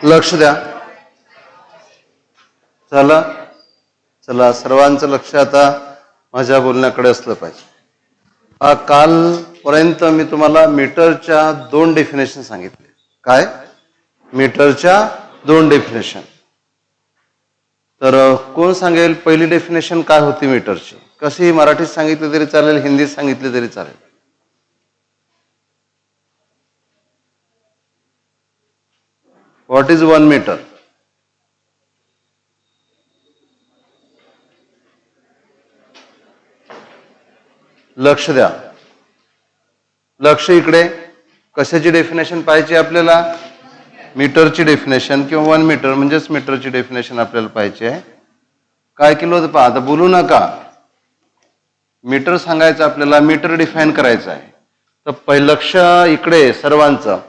लक्ष द्या. चला चला सर्वांचं लक्ष आता माझ्या बोलण्याकडे असलं पाहिजे. कालपर्यंत मी तुम्हाला मीटरच्या 2 डेफिनेशन सांगितले. काय? मीटरच्या 2 डेफिनेशन. तर कोण सांगेल पहिली डेफिनेशन काय होती मीटरची? कशी मराठीत सांगितली तरी चालेल, हिंदीत सांगितली तरी चालेल. What is 1 metre? लक्ष द्या. लक्ष इकडे. कशाची डेफिनेशन पाहिजे आपल्याला? मीटरची डेफिनेशन किंवा 1 मीटर म्हणजेच मीटरची डेफिनेशन आपल्याला पाहिजे आहे. काय केलं होतं पहा. आता बोलू नका. मीटर सांगायचं आपल्याला, मीटर डिफाईन करायचं आहे. तर लक्ष इकडे सर्वांचं.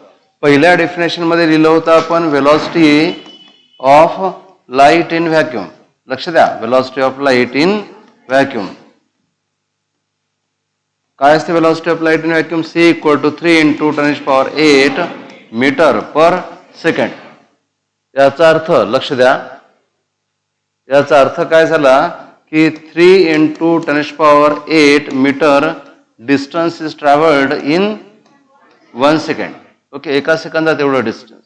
पहिल्या डेफिनेशन मध्ये लिहिलं होतं आपण velocity of light in vacuum. लक्ष द्या. Velocity of light in vacuum. काय असते velocity of light in vacuum? C = 3 × 10⁸ metre per second. याचा अर्थ लक्ष द्या. याचा अर्थ काय झाला की 3 × 10⁸ metre distance is travelled in 1 second. Okay, एका सेकंदात एवढं डिस्टन्स.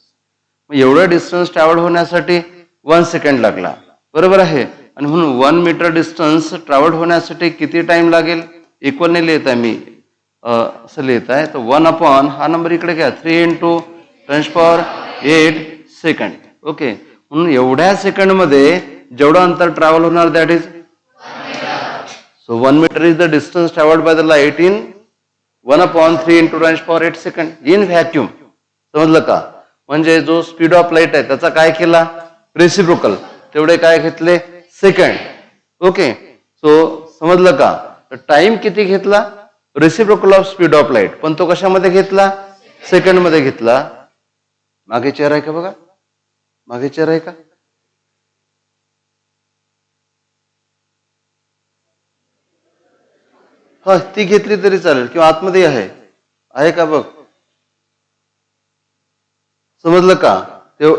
मग एवढं डिस्टन्स ट्रॅव्हल होण्यासाठी 1 सेकंड लागला. बरोबर आहे. आणि म्हणून 1 मीटर डिस्टन्स ट्रॅव्हल होण्यासाठी किती टाइम लागेल? इक्वलने लिहित आहे मी, असं लिहित आहे. तर 1 हा नंबर इकडे घ्या. 3 × 10⁸ सेकंड. ओके, म्हणून एवढ्या सेकंड मध्ये जेवढं अंतर ट्रॅव्हल होणार that is 1 metre is the distance travelled by the light in 1/3 × 10⁸ second in vacuum. समजलं का? म्हणजे जो स्पीड ऑफ लाईट आहे त्याचा काय केला? रेसिप्रोकल. तेवढे काय घेतले? सेकंड. ओके, सो समजलं का? तर टाइम किती घेतला? Reciprocal of speed of light. पण तो कशामध्ये घेतला? सेकंड मध्ये घेतला. मागे चेअर आहे का बघा? मागे चेअर आहे का? हा, ती घेतली तरी चालेल किंवा आतमध्ये आहे का बघ. समजलं का? ते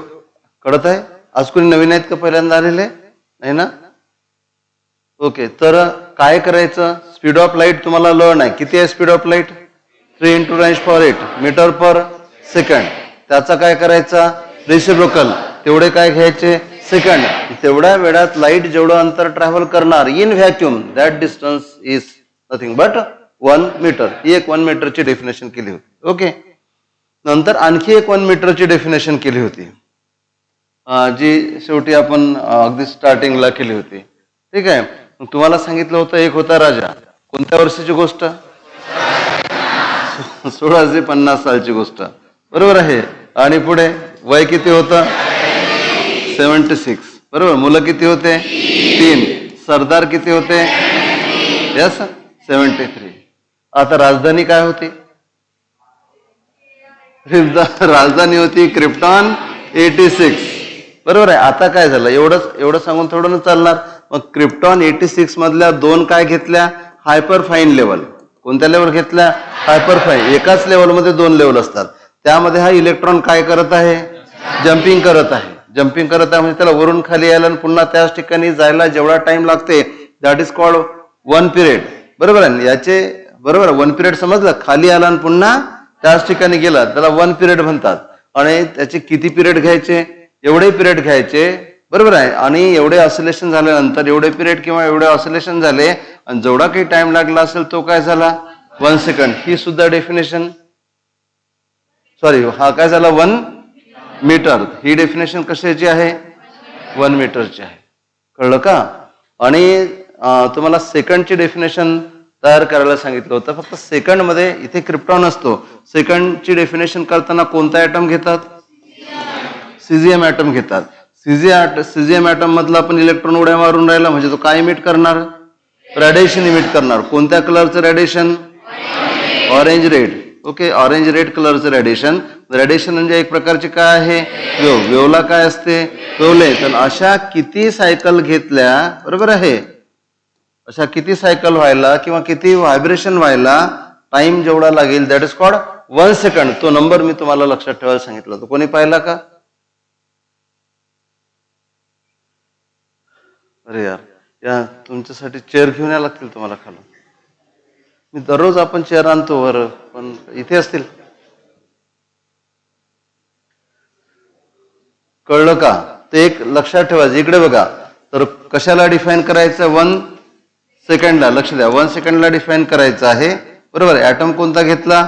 कळत आहे? आज कोणी नवीन आहेत का? पहिल्यांदा आलेले नाही ना? ओके, तर काय करायचं? स्पीड ऑफ लाईट तुम्हाला लर्न आहे. किती आहे speed of light? 3 × 10⁸ metre per second. त्याचा काय करायचा? रेसिप्रोकल. तेवढे काय घ्यायचे? सेकंड. तेवढ्या वेळात लाईट जेवढं अंतर ट्रॅव्हल करणार in vacuum that distance is nothing but 1 metre. ही एक 1 मीटरची डेफिनेशन केली होती. ओके, नंतर आणखी एक 1 मीटरची डेफिनेशन केली होती, जी शेवटी आपण अगदी स्टार्टिंगला केली होती. ठीक आहे. तुम्हाला सांगितलं होतं एक होता राजा. कोणत्या वर्षाची गोष्ट? 1650 सालची गोष्ट. बरोबर आहे. आणि पुढे वय किती होतं? 76. बरोबर. मुलं किती होते? 3. सरदार किती होते? यस, 73. आता राजधानी काय होती? राजधानी होती क्रिप्टॉन 86. बरोबर आहे. आता काय झालं? एवढं सांगून थोडं चालणार. मग क्रिप्टॉन 86 मधल्या 2 काय घेतल्या? Hyper fine level. कोणत्या लेवल घेतल्या? Hyper fine. एकाच लेवलमध्ये 2 लेवल असतात. त्यामध्ये हा इलेक्ट्रॉन काय करत आहे? जम्पिंग करत आहे. जम्पिंग करत आहे म्हणजे त्याला वरून खाली यायला आणि पुन्हा त्याच ठिकाणी जायला जेवढा टाइम लागते दॅट इज कॉल्ड 1 पिरियड. बरोबर आहे, याचे बरोबर 1 पिरियड समजलं. खाली आला आणि पुन्हा त्याच ठिकाणी गेला त्याला 1 पिरियड म्हणतात. आणि त्याचे किती पिरियड घ्यायचे, एवढे पिरियड घ्यायचे. बरोबर आहे, आणि एवढे ऑसिलेशन झाल्यानंतर एवढे पिरियड किंवा एवढे ऑसिलेशन झाले आणि जेवढा काही टाइम लागला असेल तो काय झाला 1 सेकंड. ही सुद्धा डेफिनेशन हा काय झाला 1 मीटर. ही डेफिनेशन कशाची आहे 1 मीटरची आहे. कळलं का? आणि तुम्हाला सेकंडची डेफिनेशन तयार करायला सांगितलं होतं. फक्त सेकंड मध्ये इथे क्रिप्टॉन असतो. सेकंडची डेफिनेशन करताना कोणता ॲटम घेतात, सीझियम ॲटम घेतात. सीझियम ॲटम मधला आपण इलेक्ट्रॉन उड्या मारून राहिला म्हणजे तो काय इमिट करणार, रेडिएशन इमिट करणार. कोणत्या कलरचं radiation, orange red. Okay, orange red कलरचं रेडिएशन. रेडिएशन म्हणजे एक प्रकारचे काय आहे वेव्ह. वेव्हला काय असते वेव्हलेंथ. तर अशा किती सायकल घेतल्या, बरोबर आहे, अशा किती सायकल व्हायला किंवा किती व्हायब्रेशन व्हायला टाइम जेवढा लागेल दॅट इज कॉल्ड 1 सेकंड. तो नंबर मी तुम्हाला लक्षात ठेवायला सांगितलं होतं. कोणी पाहिला का? अरे यार, या तुमच्यासाठी चेअर घेऊन यायला लागतील तुम्हाला खालून. मी दररोज आपण चेअर आणतो वर, पण इथे असतील. कळलं का? ते एक लक्षात ठेवायचं. इकडे बघा, तर कशाला डिफाईन करायचं 1 सेकंडला. लक्ष द्या, 1 सेकंडला डिफाईन करायचं आहे. बरोबर. ॲटम कोणता घेतला,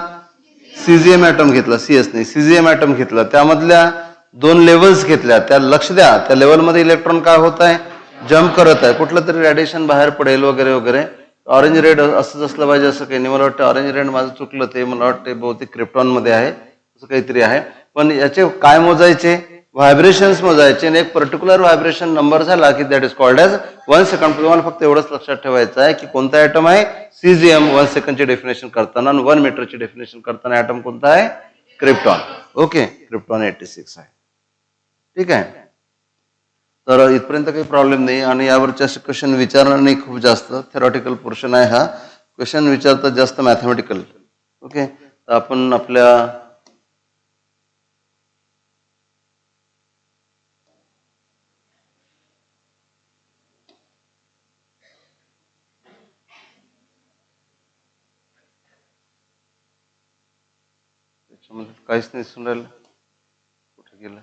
सीझियम ॲटम घेतला, सीएस नाही, सीझियम ॲटम घेतला. त्यामधल्या 2 लेवल्स घेतल्या. त्या लक्ष द्या, त्या लेवलमध्ये इलेक्ट्रॉन काय होत आहे, जम्प करत आहे. कुठलं तरी रेडिएशन बाहेर पडेल वगैरे वगैरे. ऑरेंज रेड असंच असलं पाहिजे असं काही नाही. मला वाटतं ऑरेंज रेड माझं चुकलं, ते मला वाटतं बहुतेक क्रिप्टॉन मध्ये आहे असं काहीतरी आहे. पण याचे काय मोजायचे, व्हायब्रेशन्स मोजायचे. आणि एक पर्टिक्युलर व्हायब्रेशन नंबर झाला की that is called as 1 second. तुम्हाला फक्त एवढंच लक्षात ठेवायचं आहे की कोणता ॲटम आहे सीझियम 1 सेकंडची डेफिनेशन करताना, आणि 1 मीटरची डेफिनेशन करताना ॲटम कोणता आहे क्रिप्टॉन. ओके, क्रिप्टॉन 86 आहे. ठीक आहे, तर इथपर्यंत काही प्रॉब्लेम नाही. आणि यावरचे असे क्वेश्चन विचारणार नाही खूप जास्त. थेरॉटिकल पोर्शन आहे हा. क्वेश्चन विचारतात जास्त मॅथमॅटिकल. ओके, तर आपण आपल्या त्याच्यामध्ये काहीच नाही सुन राहिलं, कुठे गेलं.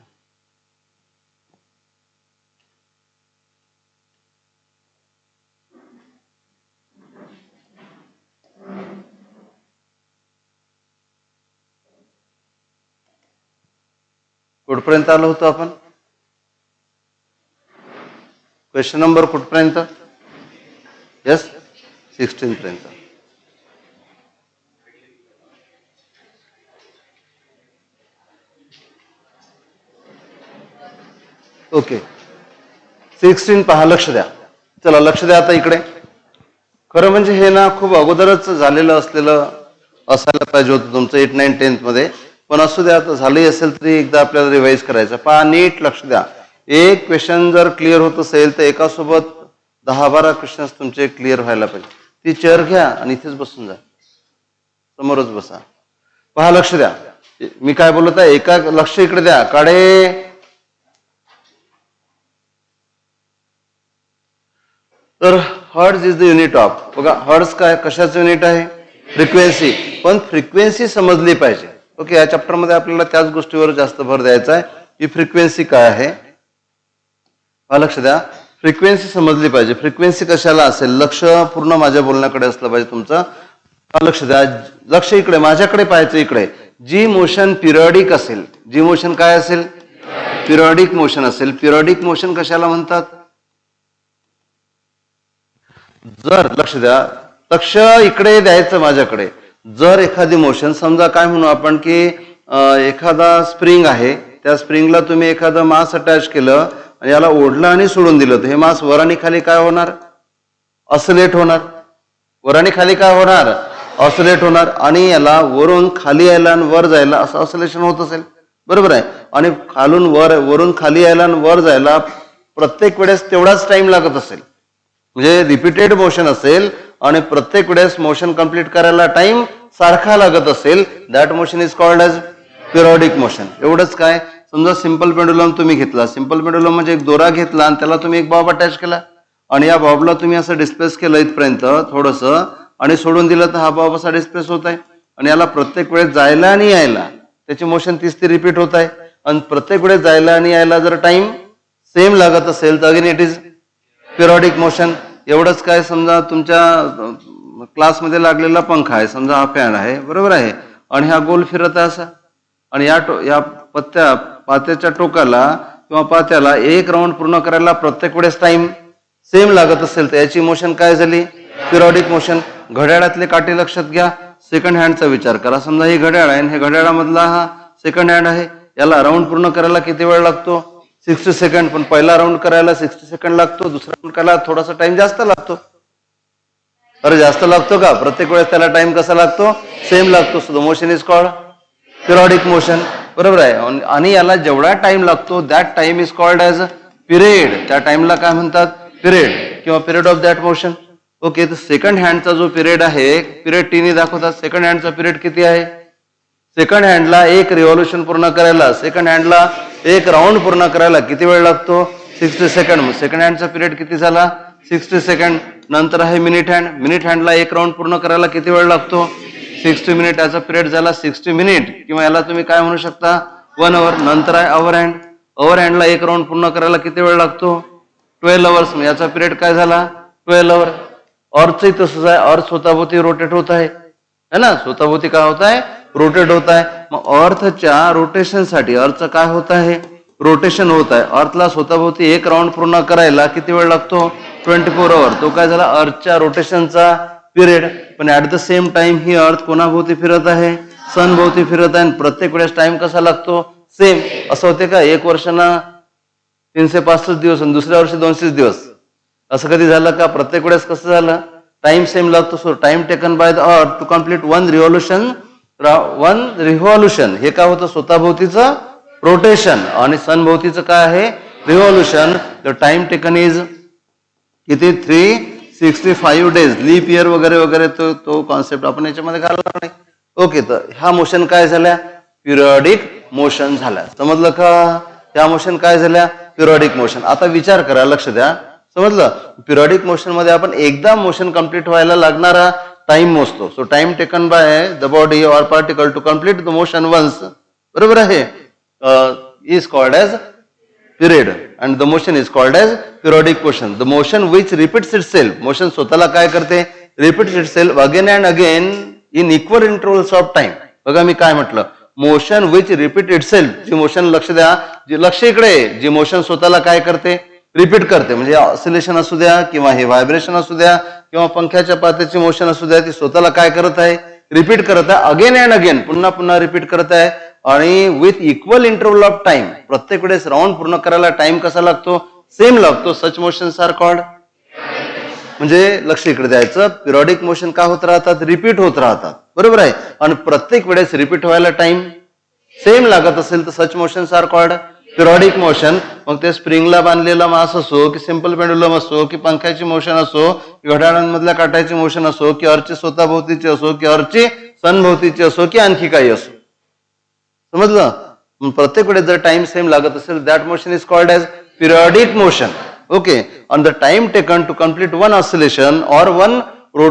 कुठपर्यंत आलो होतो आपण, क्वेश्चन नंबर कुठपर्यंत, यस 16 पर्यंत. ओके 16 पहा, लक्ष द्या. चला लक्ष द्या आता इकडे. खरं म्हणजे हे ना खूप अगोदरच झालेलं असलेलं असायला पाहिजे होतं तुमचं 8, 9, 10th मध्ये. पण असू द्या, आता झालंही असेल तरी एकदा आपल्याला रिवाइज करायचं. पहा नीट लक्ष द्या. एक क्वेश्चन जर क्लिअर होत असेल तर एकासोबत 10-12 क्वेश्चन तुमचे क्लिअर व्हायला पाहिजे. ती चेअर घ्या आणि इथेच बसून जा, समोरच बसा. पहा लक्ष द्या, मी काय बोलत आहे, एका लक्ष इकडे द्या. काढे. तर hertz is the unit of, बघा हर्ट्ज काय कशाचं युनिट आहे, फ्रिक्वेन्सी. पण फ्रिक्वेन्सी समजली पाहिजे. ओके, या चॅप्टर मध्ये आपल्याला त्याच गोष्टीवर जास्त भर द्यायचा आहे की फ्रिक्वेन्सी काय आहे. हा लक्ष द्या, फ्रिक्वेन्सी समजली पाहिजे. फ्रिक्वेन्सी कशाला असेल, लक्ष पूर्ण माझ्या बोलण्याकडे असलं पाहिजे तुमचं. लक्ष द्या, लक्ष इकडे माझ्याकडे पाहायचं. इकडे जी मोशन पिरियडिक असेल, जी मोशन काय असेल, पिरियडिक मोशन असेल. पिरियडिक मोशन कशाला म्हणतात, जर लक्ष द्या, लक्ष इकडे द्यायचं माझ्याकडे. जर एखादी मोशन, समजा काय म्हणू आपण की एखादा स्प्रिंग आहे, त्या स्प्रिंगला तुम्ही एखादं मास अटॅच केलं आणि याला ओढलं आणि सोडून दिलं, तर हे मास वर आणि खाली काय होणार, ऑसिलेट होणार. वर आणि खाली काय होणार, ऑसिलेट होणार. आणि याला वरून खाली यायला आणि वर जायला असं ऑसिलेशन होत असेल, बरोबर आहे. आणि खालून वर, वरून खाली यायला आणि वर जायला प्रत्येक वेळेस तेवढाच टाइम लागत असेल. म्हणजे रिपीटेड मोशन असेल आणि प्रत्येक वेळेस मोशन कंप्लीट करायला टाइम सारखा लागत असेल, that motion is called as periodic motion. एवढंच काय, समजा सिंपल पेंडुलम तुम्ही घेतला, सिंपल पेंडुलम म्हणजे एक दोरा घेतला आणि त्याला तुम्ही एक बॉब अटॅच केला आणि या बॉबला तुम्ही असं डिस्प्लेस केलं इथपर्यंत थोडंसं आणि सोडून दिलं तर हा बॉब असा डिस्प्लेस होत आहे आणि याला प्रत्येक वेळेस जायला आणि यायला त्याची मोशन तीच ती रिपीट होत आहे आणि प्रत्येक वेळेस जायला आणि यायला जर टाइम सेम लागत असेल तर again it is periodic motion. एवढंच काय, समजा तुमच्या क्लासमध्ये लागलेला पंखा आहे, समजा हा फॅन आहे, बरोबर आहे, आणि हा गोल फिरत आहे असा आणि या पात्याच्या टोकाला किंवा पात्याला एक राऊंड पूर्ण करायला प्रत्येक वेळेस टाइम सेम लागत असेल तर याची मोशन काय झाली? Periodic motion. घड्याळातले काटे लक्षात घ्या, सेकंड हँडचा विचार करा. समजा हे घड्याळ आहे, हे घड्याळामधला हा सेकंड हँड आहे, याला राऊंड पूर्ण करायला किती वेळ लागतो? 60 सेकंड. पण पहिला राऊंड करायला 60 सेकंड लागतो, दुसरा राऊंड करायला थोडासा टाइम जास्त लागतो. अरे जास्त लागतो का? प्रत्येक वेळेस त्याला टाइम कसा लागतो? सेम लागतो. So the motion is called periodic motion, बरोबर आहे. आणि याला जेवढा टाइम लागतो that time is called as period. त्या टाइमला काय म्हणतात? पिरियड किंवा period of that motion. Okay, तर सेकंड हँडचा जो पिरियड आहे, पिरियड टीने दाखवतात. सेकंड हँडचा पिरियड किती आहे? सेकंड हँडला एक रिव्हॉल्युशन पूर्ण करायला, सेकंड हँडला एक राऊंड पूर्ण करायला किती वेळ लागतो? 60 सेकंड. सेकंड हँडचा पिरियड किती झाला? 60 सेकंड. नंतर आहे मिनिट हँड. मिनिट हँडला एक राऊंड पूर्ण करायला किती वेळ लागतो? 60 मिनिट. याचा पिरियड झाला 60 मिनिट किंवा याला तुम्ही काय म्हणू शकता? 1 आवर. नंतर आहे अवर हँड. अवर हँडला एक राऊंड पूर्ण करायला किती वेळ लागतो? 12 आवर्स. याचा पिरियड काय झाला? 12 आवर. अर्थही तसंच आहे, अर्थ स्वतःभोवती रोटेट होत आहे है ना, स्वतःभोवती काय होत आहे? रोटेट होत आहे. मग अर्थच्या रोटेशनसाठी अर्थचं काय होत आहे? रोटेशन होत आहे. अर्थला स्वतःभोवती एक राऊंड पूर्ण करायला किती वेळ लागतो? 24 आवर. तो काय झाला? अर्थच्या रोटेशनचा पिरियड. पण ऍट द सेम टाइम ही अर्थ कोणाभोवती फिरत आहे? सन भोवती फिरत आहे. प्रत्येक वेळेस टाइम कसा लागतो? सेम. असं होते का एक वर्षांना 365 दिवस आणि दुसऱ्या वर्षी 200 दिवस? असं कधी झालं का? प्रत्येक वेळेस कसं झालं? टाइम सेम लागतो. So time taken by the earth to complete one revolution. हे काय होतं? स्वतःभोवतीचं रोटेशन. आणि सन भोवतीचं काय आहे? Revolution. The time taken is किती? 365 डेज. लीप इयर वगैरे वगैरे तो कॉन्सेप्ट आपण याच्यामध्ये घालणार नाही. ओके, तर ह्या मोशन काय झाल्या? पिरियॉडिक मोशन झाल्या. समजलं का? ह्या मोशन काय झाल्या? Periodic motion. आता विचार करा, लक्ष द्या. समजलं? पिरियॉडिक मोशन मध्ये आपण एकदा मोशन कंप्लीट व्हायला लागणारा टाइम मोजतो. So time taken by the body or particle to complete the motion once, बरोबर आहे, is called as period and the motion is called as periodic motion. The motion which repeats itself. Motion स्वतःला काय करते? Repeats itself again and again in equal intervals of time. बघा मी काय म्हटलं? Motion which repeat itself. जी motion, लक्ष द्या, जी लक्ष इकडे, जी मोशन स्वतःला काय करते? रिपीट करते. म्हणजे ऑसिलेशन असू द्या किंवा हे व्हायब्रेशन असू द्या किंवा पंख्याच्या पात्याची मोशन असू द्या, ती स्वतःला काय करत आहे? रिपीट करत आहे. अगेन अँड अगेन, पुन्हा पुन्हा रिपीट करत आहे आणि with equal interval of time. प्रत्येक वेळेस राऊंड पूर्ण करायला टाइम कसा लागतो? सेम लागतो. सच मोशन्स आर कॉल्ड. म्हणजे लक्ष इकडे द्यायचं. पिरियॉडिक मोशन काय होत राहतात? रिपीट होत राहतात, बरोबर आहे. आणि प्रत्येक वेळेस रिपीट व्हायला टाइम सेम लागत असेल तर such motions are called periodic motion. मग ते स्प्रिंगला बांधलेला मास असो की सिंपल पेंडुलम असो की पंख्याची मोशन असो, घड्याळांमधल्या काट्याची मोशन असो की अर्थची स्वतःभोवतीची असो की अर्थची सनभोवतीची असो की आणखी काही असो. समजलं? प्रत्येक वेळेस जर टाइम सेम लागत असेल that motion is called as periodic motion. Okay, on the time taken to complete one oscillation और वन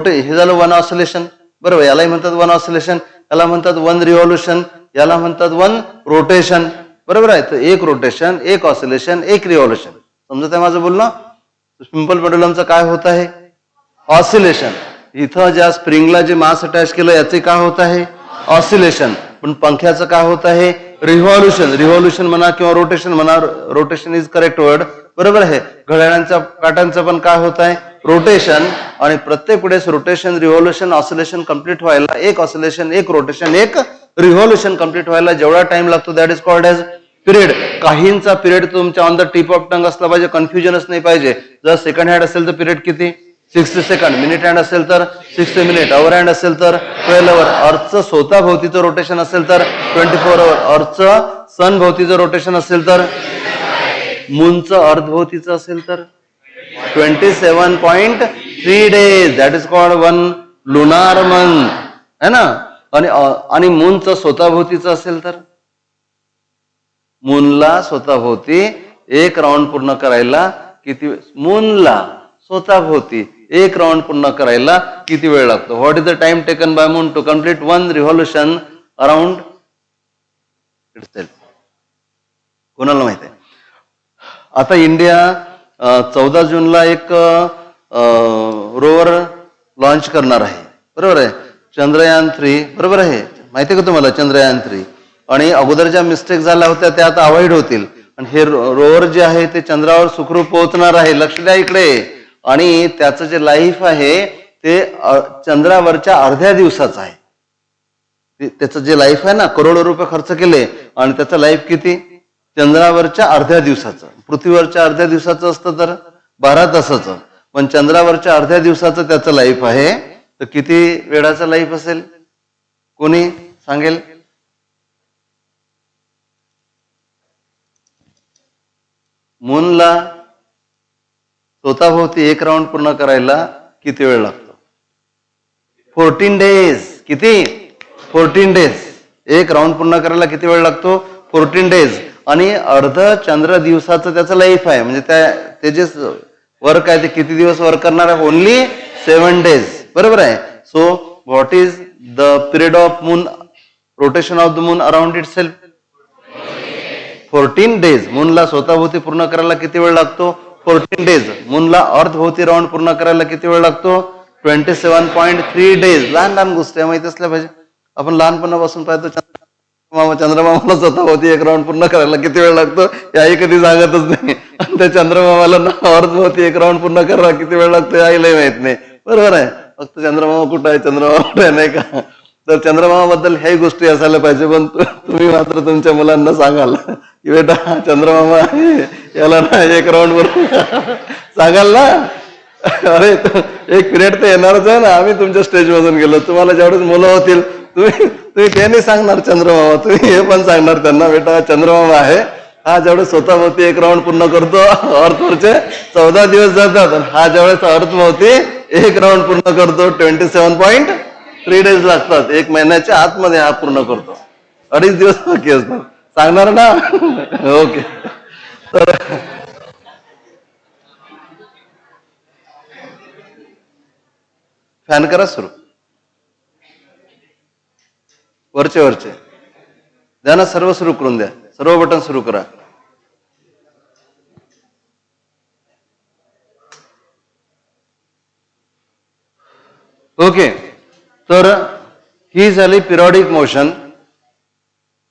हे झालं वन ऑसिलेशन, बरोबर. यालाही म्हणतात वन ऑसिलेशन, याला म्हणतात वन रिव्हॉल्युशन, याला म्हणतात वन रोटेशन, बरोबर आहे. तर एक रोटेशन, एक ऑसिलेशन, एक रिव्हॉल्युशन. समजत आहे माझं बोलणं? सिंपल पेंडुलमचं काय होत आहे? ऑसिलेशन. इथं ज्या स्प्रिंगला जे मास अटॅच केलं याचे काय होत आहे? ऑसिलेशन. पण पंख्याचं काय होत आहे? रिव्हॉल्युशन. रिव्हॉल्युशन म्हणा किंवा रोटेशन म्हणा, रोटेशन इज करेक्ट वर्ड, बरोबर आहे. घड्याळांच्या काटांचं पण काय होत आहे? रोटेशन. आणि प्रत्येक वेळेस रोटेशन, रिव्हॉल्युशन, ऑसिलेशन कंप्लीट व्हायला एक ऑसिलेशन, एक रोटेशन, एक रिव्हॉल्युशन कंप्लीट व्हायला जेवढा टाइम लागतो that is called as period. काहींचा पिरियड तुमच्या on the tip of tongue असला पाहिजे, कन्फ्युजनच नाही पाहिजे. जर सेकंड हँड असेल तर पिरियड किती? 60 सेकंड. मिनिट हँड असेल तर 60 मिनिट. अवर हँड असेल तर 12 आवर. अर्थचं स्वतः भोवतीचं रोटेशन असेल तर 24 आवर. अर्थचं सन भोवतीचं रोटेशन असेल तर, मूनचं अर्धभोवतीचं असेल तर 27.3 days. That is called one lunar month, है ना. आणि मूनचं स्वतःभोवतीचं असेल तर मूनला स्वतःभोवती एक राऊंड पूर्ण करायला किती मूनला स्वतःभोवती एक राऊंड पूर्ण करायला किती वेळ लागतो? What is the time taken by moon to complete one revolution around itself? कोणाला माहित आहे? आता इंडिया 14 जूनला एक रोवर लॉन्च करणार आहे, बरोबर आहे? चंद्रयान 3, बरोबर आहे? माहिती आहे का तुम्हाला चंद्रयान 3? आणि अगोदर ज्या मिस्टेक झाल्या होत्या त्या आता अवॉइड होतील आणि हे रोवर जे आहे ते चंद्रावर सुखरूप पोहोचणार आहे. लक्ष द्या इकडे. आणि त्याचं जे लाईफ आहे ते चंद्रावरच्या अर्ध्या दिवसाचं आहे. त्याचं जे लाईफ आहे ना, करोडो रुपये खर्च केले आणि त्याचं लाईफ किती? चंद्रावरच्या अर्ध्या दिवसाचं. पृथ्वीवरच्या अर्ध्या दिवसाचं असतं तर 12 तासाचं, पण चंद्रावरच्या अर्ध्या दिवसाचं त्याचं लाईफ आहे. तर किती वेळाचं लाईफ असेल? कोणी सांगेल? मूनला स्वतःभोवती एक राऊंड पूर्ण करायला किती वेळ लागतो? 14 डेज. किती? 14 डेज. एक राऊंड पूर्ण करायला किती वेळ लागतो? 14 डेज. आणि अर्ध चंद्र दिवसाचं त्याचं लाईफ आहे. म्हणजे ते जे वर्क आहे ते किती दिवस वर्क करणार आहे? Only 7 days. बरोबर आहे? So what is the period of moon rotation of the moon around itself? 14 days. मूनला स्वतःभोवती पूर्ण करायला किती वेळ लागतो? 14 डेज. मूनला अर्धभोवती राऊंड पूर्ण करायला किती वेळ लागतो? 27.3 डेज. लहान लहान गोष्टी माहिती असल्या पाहिजे. आपण लहानपणापासून पाहतो चंद्रमामाला स्वतःभोवती एक राऊंड पूर्ण करायला किती वेळ लागतो याही कधी सांगतच नाही. आणि त्या चंद्रमामाला अर्धभोवती एक राऊंड पूर्ण करायला किती वेळ लागतो याहीलाही माहित नाही. बरोबर आहे? फक्त चंद्रमामा कुठं आहे, चंद्रमामा कुठं आहे, नाही का? तर चंद्रमामाबद्दल ह्याही गोष्टी असायला पाहिजे. पण तुम्ही मात्र तुमच्या मुलांना सांगाल की बेटा चंद्रमामा याला ना एक राऊंड वर सांगाल ना. अरे एक पिरियड तर येणारच आहे ना. आम्ही तुमच्या स्टेजमधून गेलो, तुम्हाला जेवढेच मुलं होतील तुम्ही ते नाही सांगणार चंद्रमामा, तुम्ही हे पण सांगणार त्यांना बेटा चंद्रमामा आहे हा ज्यावेळेस स्वतःभोवती एक राऊंड पूर्ण करतो अर्थवरचे 14 दिवस जातात, हा ज्यावेळेस अर्थभोवती एक राऊंड पूर्ण करतो 27.3 डेज लागतात. एक महिन्याच्या आतमध्ये हा पूर्ण करतो. 2.5 दिवस बाकी असतात. सांगणार ना? ओके. तर फॅन करा सुरू. वरचे द्या ना, सर्व सुरू करून द्या. सर्व बटन सुरू करा. ओके. तर ही झाली पिरियडिक मोशन.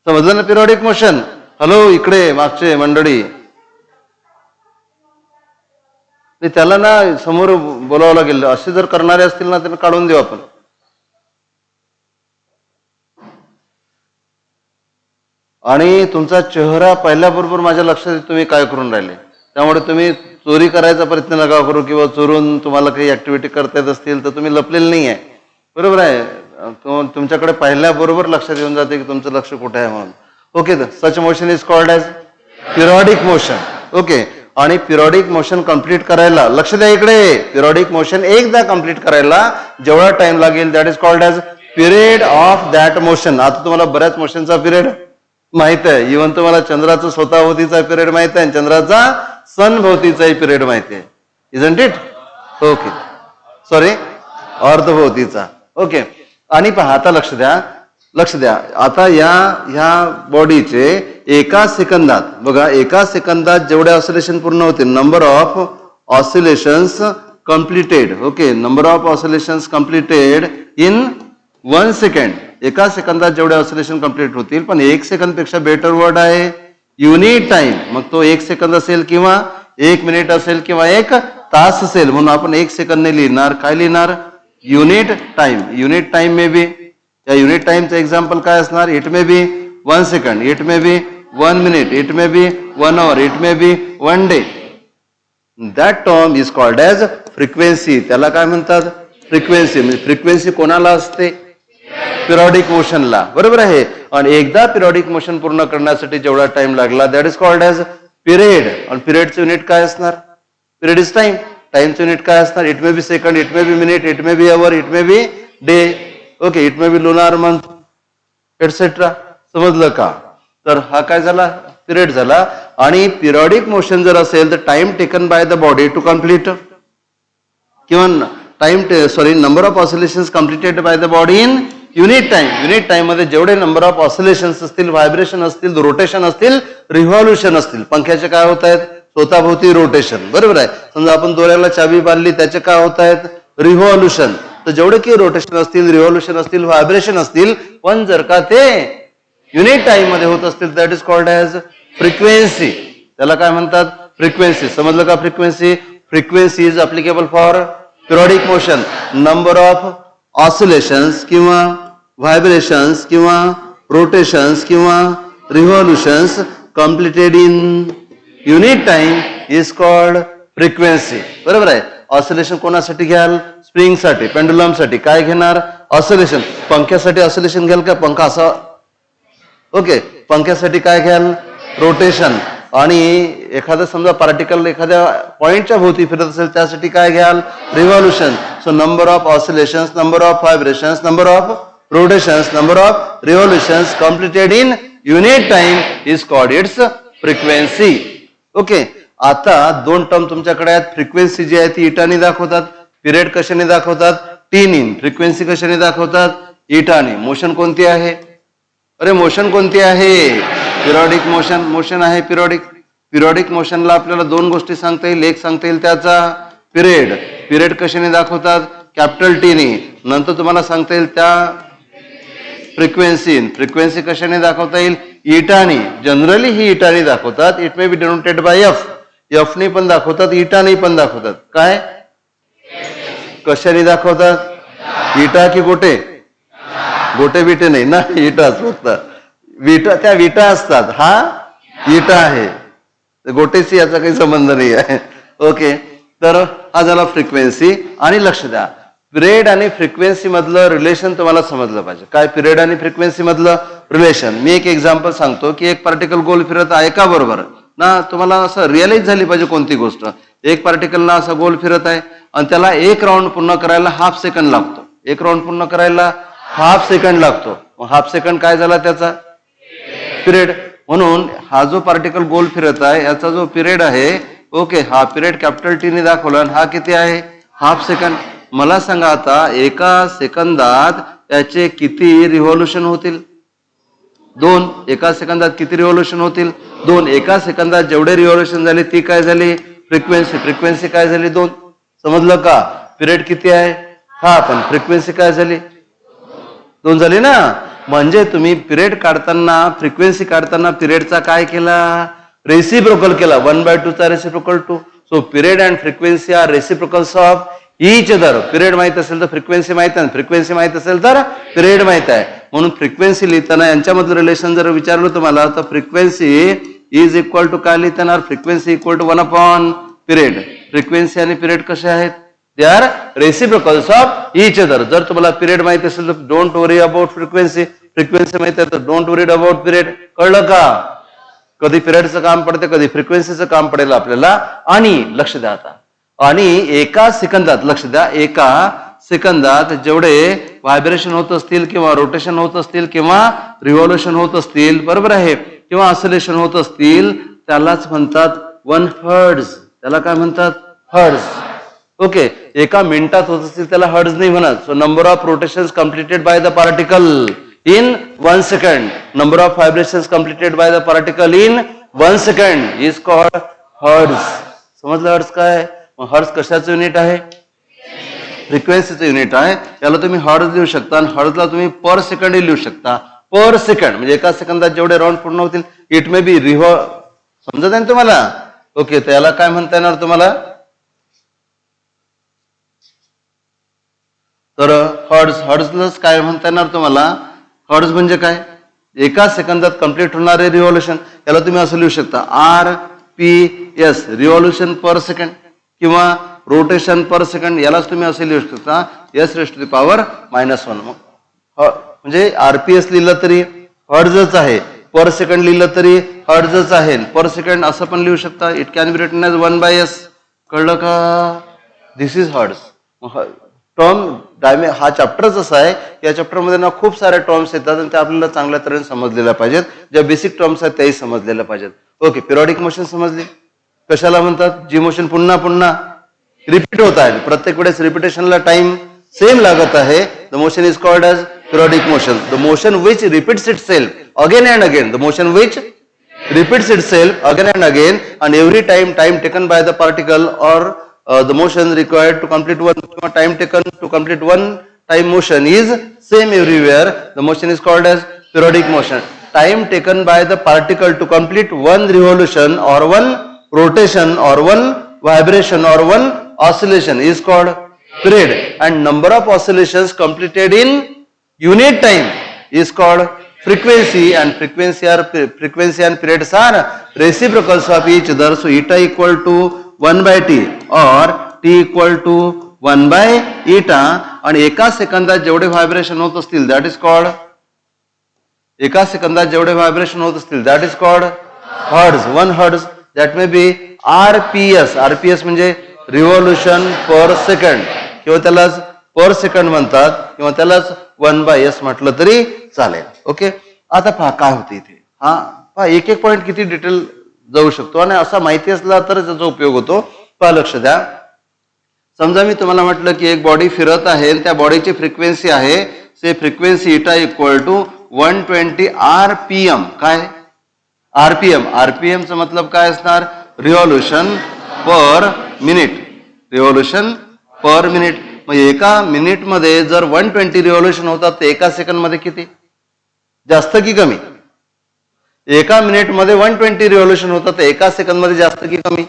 समजलं ना पिरियडिक मोशन? हॅलो इकडे मागचे मंडळी, त्याला ना समोर बोलावं लागेल. असे जर करणारे असतील ना त्यांना काढून देऊ आपण. आणि तुमचा चेहरा पाहिल्याबरोबर माझ्या लक्षात येईल तुम्ही काय करून राहिले. त्यामुळे तुम्ही चोरी करायचा प्रयत्न नका करू किंवा चोरून तुम्हाला काही ऍक्टिव्हिटी करता येत असतील तर तुम्ही लपलेलं नाही आहे. बरोबर आहे? तुमच्याकडे पाहिल्याबरोबर लक्षात येऊन जाते की तुमचं लक्ष कुठे आहे म्हणून. Okay. Such motion is called as periodic motion. Okay. आणि पिरियडिक मोशन कम्प्लीट करायला लक्ष द्या इकडे. पिरियडिक मोशन एकदा कम्प्लीट करायला जेवढा टाइम लागेल that is called as period of that motion. आता तुम्हाला बऱ्याच मोशनचा पिरियड माहित आहे. इव्हन तुम्हाला चंद्राचा स्वतःभोवतीचा पिरियड माहित आहे, चंद्राचा सन भोवतीचाही पिरियड माहिती आहे. Isn't it? ओके. सॉरी, अर्धभोवतीचा. ओके. आणि पहा आता लक्ष द्या. आता ह्या बॉडीचे एका सेकंदात बघा, एका सेकंदात जेवढे ऑसिलेशन पूर्ण होतील, number of oscillations completed. Okay. Number of oscillations completed in 1 second. एका सेकंदात जेवढे ऑसिलेशन कम्प्लीट होतील. पण 1 सेकंद पेक्षा बेटर वर्ड आहे युनिट टाइम. मग तो 1 सेकंद असेल किंवा 1 मिनिट असेल किंवा 1 तास असेल. म्हणून आपण 1 सेकंदने लिहिणार. काय लिहिणार? Unit time. Unit time may be, त्या युनिट टाइमचं एक्झाम्पल काय असणार? It may be 1 second, it may be 1 minute, it may be 1 hour, it may be 1 day. That term is called as frequency. त्याला काय म्हणतात? फ्रिक्वेन्सी. म्हणजे frequency कोणाला असते? पिरियडिक मोशनला. बरोबर आहे? आणि एकदा पिरियडिक मोशन पूर्ण करण्यासाठी जेवढा टाइम लागला that is called as period. आणि पिरियडचं युनिट काय असणार? Period is time. टाइमचं युनिट काय असणार? It may be second, it may be minute, it may be hour, it may be day. Okay. It may be lunar month etcetera. समजलं का? तर हा काय झाला? पिरियड झाला. आणि पिरियडिक मोशन जर असेल तर time taken by the body to complete किंवा number of oscillations completed by the body in unit time. Unit time मध्ये जेवढे नंबर ऑफ ऑसिलेशन्स असतील, व्हायब्रेशन असतील, रोटेशन असतील, रिव्हॉल्युशन असतील. पंख्याचे काय होत आहेत? स्वतःभोवती रोटेशन, बरोबर आहे. समजा आपण दोऱ्याला चाबी बांधली, त्याचे काय होत आहेत? रिव्हॉल्युशन. तर जेवढे की रोटेशन असतील, रिव्हॉल्युशन असतील, व्हायब्रेशन असतील, पण जर का ते युनिट टाइम मध्ये होत असतील, that is called as frequency. त्याला काय म्हणतात? फ्रिक्वेन्सी. समजलं का? Frequency. Frequency is applicable for periodic motion. Number of oscillations किंवा व्हायब्रेशन्स किंवा रोटेशन्स किंवा revolutions completed in unit time is called frequency. बरोबर आहे. ऑसिलेशन कोणासाठी घ्याल? स्प्रिंगसाठी, पेंडुलमसाठी. काय घेणार? ऑसिलेशन. पंख्यासाठी ऑसिलेशन घ्याल का? पंखा असा, ओके. पंख्यासाठी काय घ्याल? रोटेशन. आणि एखादा समजा पार्टिकल एखाद्या पॉइंटच्या भोवती फिरत असेल, त्यासाठी काय घ्याल? Revolution. So number of oscillations, number of vibrations, number of rotations, number of revolutions completed in unit time is called its frequency. Okay. आता दोन टर्म तुमच्याकडे आहेत. फ्रिक्वेन्सी जी आहे ती इटाने दाखवतात, पिरियड कशाने दाखवतात? टीन. फ्रिक्वेन्सी कशाने दाखवतात? इटाने. मोशन कोणती आहे? अरे मोशन कोणती आहे? Periodic motion. मोशन आहे पिरियडिक. पिरियडिक मोशनला आपल्याला दोन गोष्टी सांगता येईल. एक सांगता येईल त्याचा पिरियड. पिरियड कशाने दाखवतात? कॅपिटल टीने. नंतर तुम्हाला सांगता येईल त्या फ्रिक्वेन्सी. फ्रिक्वेन्सी कशाने दाखवता येईल? इटाने. जनरली ही इटाने दाखवतात. It may B denoted by F. F ने पण दाखवतात, इटाने पण दाखवतात. काय कशाने दाखवतात? इटा की गोटे? गोटे बिटे नाही ना, इटाच फक्त. विटा, त्या विटा असतात. हा इटा आहे, गोटेशी याचा काही संबंध नाही आहे. ओके. तर हा झाला फ्रिक्वेन्सी. आणि लक्ष द्या, पिरियड आणि फ्रिक्वेन्सी मधलं रिलेशन तुम्हाला समजलं पाहिजे. काय पिरियड आणि फ्रिक्वेन्सी मधलं रिलेशन? मी एक एक्झाम्पल सांगतो की एक पार्टिकल गोल फिरत आहे का? बरोबर ना. तुम्हाला असं रिअलाइज झाली पाहिजे कोणती गोष्ट. एक पार्टिकल ना असं गोल फिरत आहे आणि त्याला एक राऊंड पूर्ण करायला हाफ सेकंड लागतो. एक राऊंड पूर्ण करायला हाफ सेकंड लागतो. हाफ सेकंड काय झाला? त्याचा पिरियड. म्हणून हा जो पार्टिकल गोल फिरत आहे याचा जो पिरियड आहे, ओके, हा पिरियड कॅपिटल टी ने दाखवला. आणि हा किती आहे? Half second. मला सांगा आता, एका सेकंदात त्याचे किती रिव्हॉल्युशन होतील? 2. एका सेकंदात किती रिव्हॉल्युशन होतील? 2. एका सेकंदात जेवढे रिव्हॉल्युशन झाले ती काय झाली? फ्रिक्वेन्सी. फ्रिक्वेन्सी काय झाली? 2. समजलं का? पिरियड किती आहे? हा, पण फ्रिक्वेन्सी काय झाली? 2 झाली ना. म्हणजे तुम्ही पिरियड काढताना, फ्रिक्वेन्सी काढताना पिरियडचा काय केला? रेसिप्रोकल केला. 1/2 चा reciprocal 2. So period and frequency are reciprocals of each other. Period माहित असेल तर फ्रिक्वेन्सी माहित आहे, फ्रिक्वेन्सी माहित असेल तर पिरियड माहित आहे. म्हणून फ्रिक्वेन्सी लिहिताना यांच्यामधलं रिलेशन जर विचारलं तुम्हाला तर फ्रिक्वेन्सी इज इक्वल टू काय लिहिता येणार? Frequency equal to 1 period. Frequency आणि पिरियड कसे आहेत? They are reciprocals of each other. जर तुम्हाला पिरियड माहिती असेल तर don't worry about frequency. Frequency माहिती आहे तर डोंट वरी अबाउट पिरियड. कळलं का? कधी पिरियडचं काम पडते, कधी फ्रिक्वेन्सीचं काम पडेल आपल्याला. आणि लक्ष द्या आता, आणि एका सेकंदात, लक्ष द्या, एका सेकंदात जेवढे व्हायब्रेशन होत असतील किंवा रोटेशन होत असतील किंवा रिव्हॉल्युशन होत असतील, बरोबर आहे, किंवा ऑसिलेशन होत असतील, त्यालाच म्हणतात 1 हर्ट्झ. त्याला काय म्हणतात? हर्ट्झ. ओके. एका मिनिटात होत असतील त्याला हर्ट्झ नाही म्हणत. So number of rotations completed by the particle in 1 second, number of vibrations completed by the particle in 1 second is called hertz. समजलं हर्ट्झ काय? हर्ट्झ कशाचं युनिट आहे? फ्रिक्वेन्सीचं युनिट आहे. याला तुम्ही हर्ट्झ लिहू शकता आणि हर्ट्झला तुम्ही पर सेकंड लिहू शकता. पर सेकंड म्हणजे एका सेकंदात जेवढे राऊंड पूर्ण होतील. इट मे बी समजत आहे तुम्हाला? ओके. तर याला काय म्हणता येणार तुम्हाला? तर हर्ट्झलाच काय म्हणता येणार तुम्हाला? हर्ट्झ म्हणजे काय? एका सेकंदात कंप्लीट होणारे रिव्हॉल्युशन. याला तुम्ही असं लिहू शकता RPS, रिव्हॉल्युशन पर सेकंड, किंवा रोटेशन पर सेकंड. यालाच तुम्ही असे लिहू शकता S⁻⁻⁻1. म्हणजे RPS लिहिलं तरी हर्ट्झच आहे, पर सेकंड लिहिलं तरी हर्ट्झच आहे. पर सेकंड असं पण लिहू शकता. It can be written as 1/s. कळलं का? दिस इज हर्ट्झ. टर्म हा चॅप्टरच असा आहे की या चॅप्टरमध्ये ना खूप साऱ्या टर्म्स येतात आणि त्या आपल्याला चांगल्या तऱ्हेने समजलेल्या पाहिजेत. ज्या बेसिक टर्म्स आहेत त्याही समजलेल्या पाहिजेत. ओके, पिरियॉडिक मोशन समजली. कशाला म्हणतात? जी मोशन पुन्हा पुन्हा रिपीट होत आहे, प्रत्येक वेळेस रिपिटेशनला टाइम सेम लागत आहे. The motion is called as periodic motion. The motion which repeats itself again and again. The motion which repeats itself again and again, and every time taken by the particle or the motion required to complete one time taken to complete one time motion is same everywhere. The motion is called as periodic motion. Time taken by the particle to complete one revolution or one rotation or one vibration or one oscillation is called period, and number of oscillations completed in unit time is called frequency, and frequency and periods are reciprocals of each other. So eta equal to 1 by t or t equal to 1 by eta, आणि एका सेकंदात जेवढे vibration होत असतील that is called, एका सेकंदात जेवढे vibration होत असतील that is called hertz. 1 hertz that may be RPS. RPS म्हणजे रिव्हॉल्युशन पर सेकंड, किंवा त्यालाच पर सेकंड म्हणतात, किंवा त्यालाच 1/s म्हटलं तरी चालेल. ओके, आता पहा काय होते इथे. हा पहा, एक एक पॉईंट किती डिटेल जाऊ शकतो, आणि असा माहिती असला तर त्याचा उपयोग होतो. पहा, लक्ष द्या. समजा मी तुम्हाला म्हटलं की एक बॉडी फिरत आहे, त्या बॉडीची फ्रिक्वेन्सी आहे से फ्रिक्वेन्सी इटा इक्वल टू 120 RPM. काय आरपीएम? आरपीएमचा मतलब काय असणार? Revolution per minute. Revolution per minute. म्हणजे एका मिनिट मध्ये जर 120 रिव्हॉल्युशन होतात तर एका सेकंड मध्ये किती? जास्त की कमी? एका मिनिट मध्ये 120 रिव्हॉल्युशन होतात तर एका सेकंड मध्ये जास्त की कमी?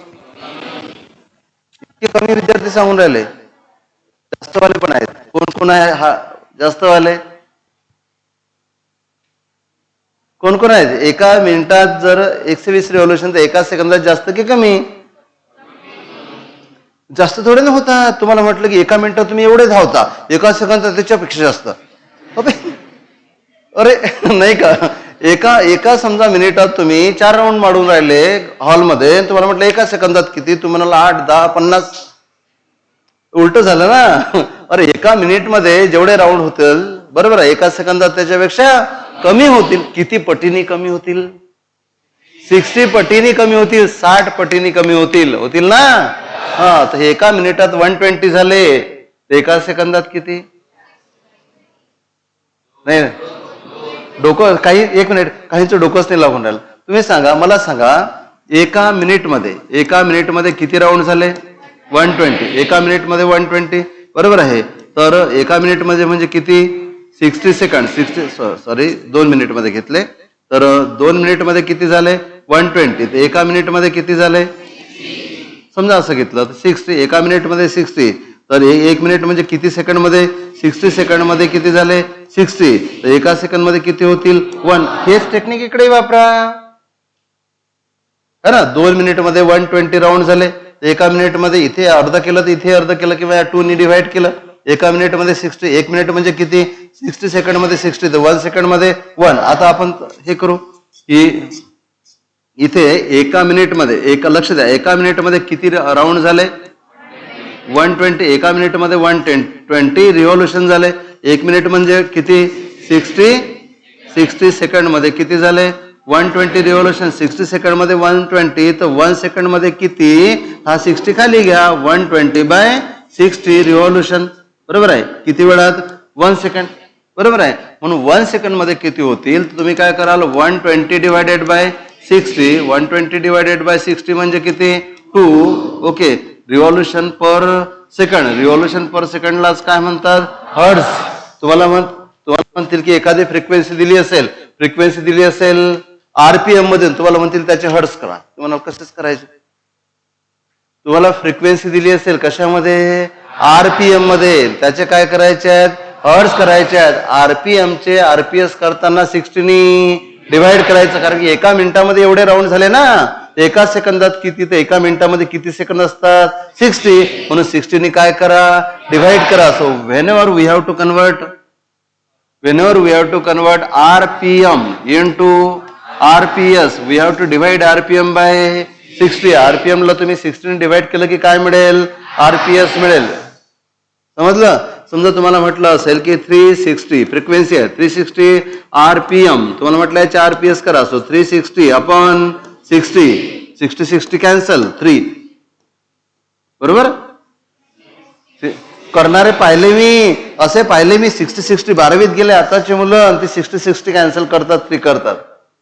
कमी विद्यार्थी सांगून राहिले. जास्त वाले पण आहेत. कोण कोण आहे हा जास्त वाले? कोण कोण आहेत? एका मिनिटात जर 120 रिव्हॉल्युशन तर एका सेकंदात जास्त की कमी? जास्त थोडे ना होता. तुम्हाला म्हटलं की एका मिनिटात तुम्ही एवढे धावता, एका सेकंदात त्याच्यापेक्षा जास्त. अरे नाही का? एका समजा मिनिटात तुम्ही 4 राऊंड मारून राहिले हॉलमध्ये, तुम्हाला म्हटलं एका सेकंदात किती? तुम्हाला 8, 10, 50 उलट झालं ना. अरे एका मिनिट मध्ये जेवढे राऊंड होतील बरोबर आहे, एका सेकंदात त्याच्यापेक्षा कमी होतील. किती पटीने कमी होतील? 60 पटीने कमी होतील, 60 पटीने कमी होतील. होतील ना? हा, तर एका मिनिटात 120 झाले, एका सेकंदात किती? नाही डोकं काही, एक मिनिट, काहींचं डोकंच नाही लागून राहिलं. तुम्ही सांगा, मला सांगा, एका मिनिट मध्ये किती राऊंड झाले? 120. एका मिनिट मध्ये 120 बरोबर आहे. तर एका मिनिट मध्ये म्हणजे किती? 60 सेकंड. 2 मिनिट मध्ये घेतले तर 2 मिनिट मध्ये किती झाले? 120. तर एका मिनिट मध्ये किती झाले? समजा असं घेतलं तर 60. एका मिनिट मध्ये 60, तर 1 मिनिट म्हणजे किती सेकंड मध्ये? 60 सेकंड मध्ये किती झाले? 60. तर एका सेकंड मध्ये किती होतील? 1. हेच टेक्निक इकडे वापरा है ना. 2 मिनिट मध्ये 120 राऊंड झाले, एका मिनिट मध्ये इथे अर्ध केलं तर इथे अर्ध केलं, किंवा 2 ने डिवाइड केलं. एका मिनिट मध्ये 60. 1 मिनिट म्हणजे किती? 60 सेकंड मध्ये 60, तर 1 सेकंड मध्ये 1. आता आपण हे करू की इथे एका मिनिट मध्ये, लक्ष द्या, एका मिनिट मध्ये किती राऊंड झाले? 120. एका मिनिट मध्ये 120 रिव्हॉल्युशन झाले. 1 मिनिट म्हणजे किती? 60 सेकंड मध्ये किती झाले? 120 रिव्हॉल्युशन. 60 सेकंड मध्ये 120, तर 1 सेकंड मध्ये किती? हा 60 खाली घ्या, 120/60 रिव्हॉल्युशन बरोबर आहे. किती वेळात? 1 सेकंड बरोबर आहे. म्हणून 1 सेकंड मध्ये किती होतील? तर तुम्ही काय कराल? 120 डिवायडेड बाय 60. 120 डिवायडेड बाय 60 म्हणजे किती? 2. ओके, रिव्हॉल्युशन पर सेकंड. रिव्हॉल्युशन पर सेकंडलाच काय म्हणतात? हर्ट्ज. तुम्हाला म्हणतील की एखादी फ्रिक्वेन्सी दिली असेल आरपीएम मध्ये, तुम्हाला म्हणतील त्याचे हर्ट्ज करा. तुम्हाला कसेच करायचे? तुम्हाला फ्रिक्वेन्सी दिली असेल कशामध्ये? आरपीएम मध्ये, त्याचे काय करायचे आहेत? हर्ट्ज करायचे आहेत. आरपीएम चे आरपीएस करताना 60 ने डिवाइड करायचं, कारण की एका मिनिटामध्ये एवढे राऊंड झाले ना. एका सेकंदात किती? तर एका मिनिटामध्ये किती सेकंद असतात? 60. म्हणून 60 ने काय करा? डिवाइड करा. So whenever we have to convert RPM into RPS, we have to divide RPM by 60. RPM ला तुम्ही 60 ने डिवाइड केलं की काय मिळेल? RPS मिळेल. समजलं? समजा तुम्हाला म्हटलं असेल की 360 फ्रिक्वेन्सी आहे, 360 RPM, तुम्हाला म्हटलं याचे RPS करा, सो 360 अपॉन 60 कॅन्सल 3, बरोबर. करणारे पाहिले मी, असे पाहिले मी 60 12वीत गेले आताचे मुलं, ती 60 कॅन्सल करतात, 3 करतात.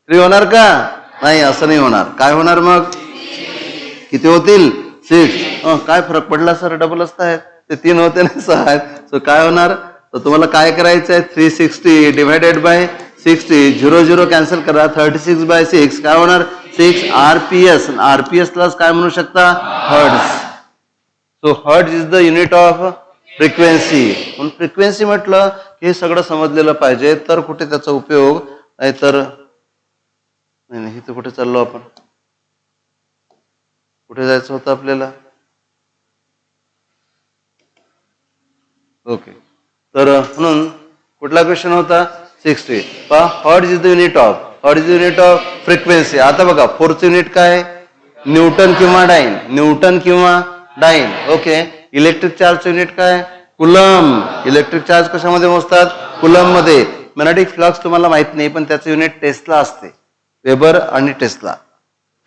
3 होणार का? नाही, असं नाही होणार. काय होणार मग? किती होतील? 6. काय फरक पडला सर, डबल असतायत ते 3 होते ना 6 आहेत. सो काय होणार? तर तुम्हाला काय करायचं आहे, 360 डिवायडेड बाय 60, 0 कॅन्सल करा, 36/6 काय होणार? 6 RPS. RPS ला काय म्हणू शकता? Hertz. So hertz is the unit of frequency. म्हणून फ्रिक्वेन्सी म्हटलं की हे सगळं समजलेलं पाहिजे, तर कुठे त्याचा उपयोग आहे. तर नाही, इथं कुठे चाललो आपण, कुठे जायचं होतं आपल्याला? ओके, तर म्हणून कुठला क्वेश्चन होता? 60. Hertz is the unit of frequency. आता बघा फोर्थ युनिट काय? न्यूटन किंवा dine. Okay. Electric charge unit काय? कुलम. इलेक्ट्रिक चार्ज कशामध्ये मोजतात? कुलम मध्ये. मॅग्नेटिक फ्लक्स तुम्हाला माहित नाही, पण त्याचं युनिट टेस्ला असते, वेबर आणि टेस्ला.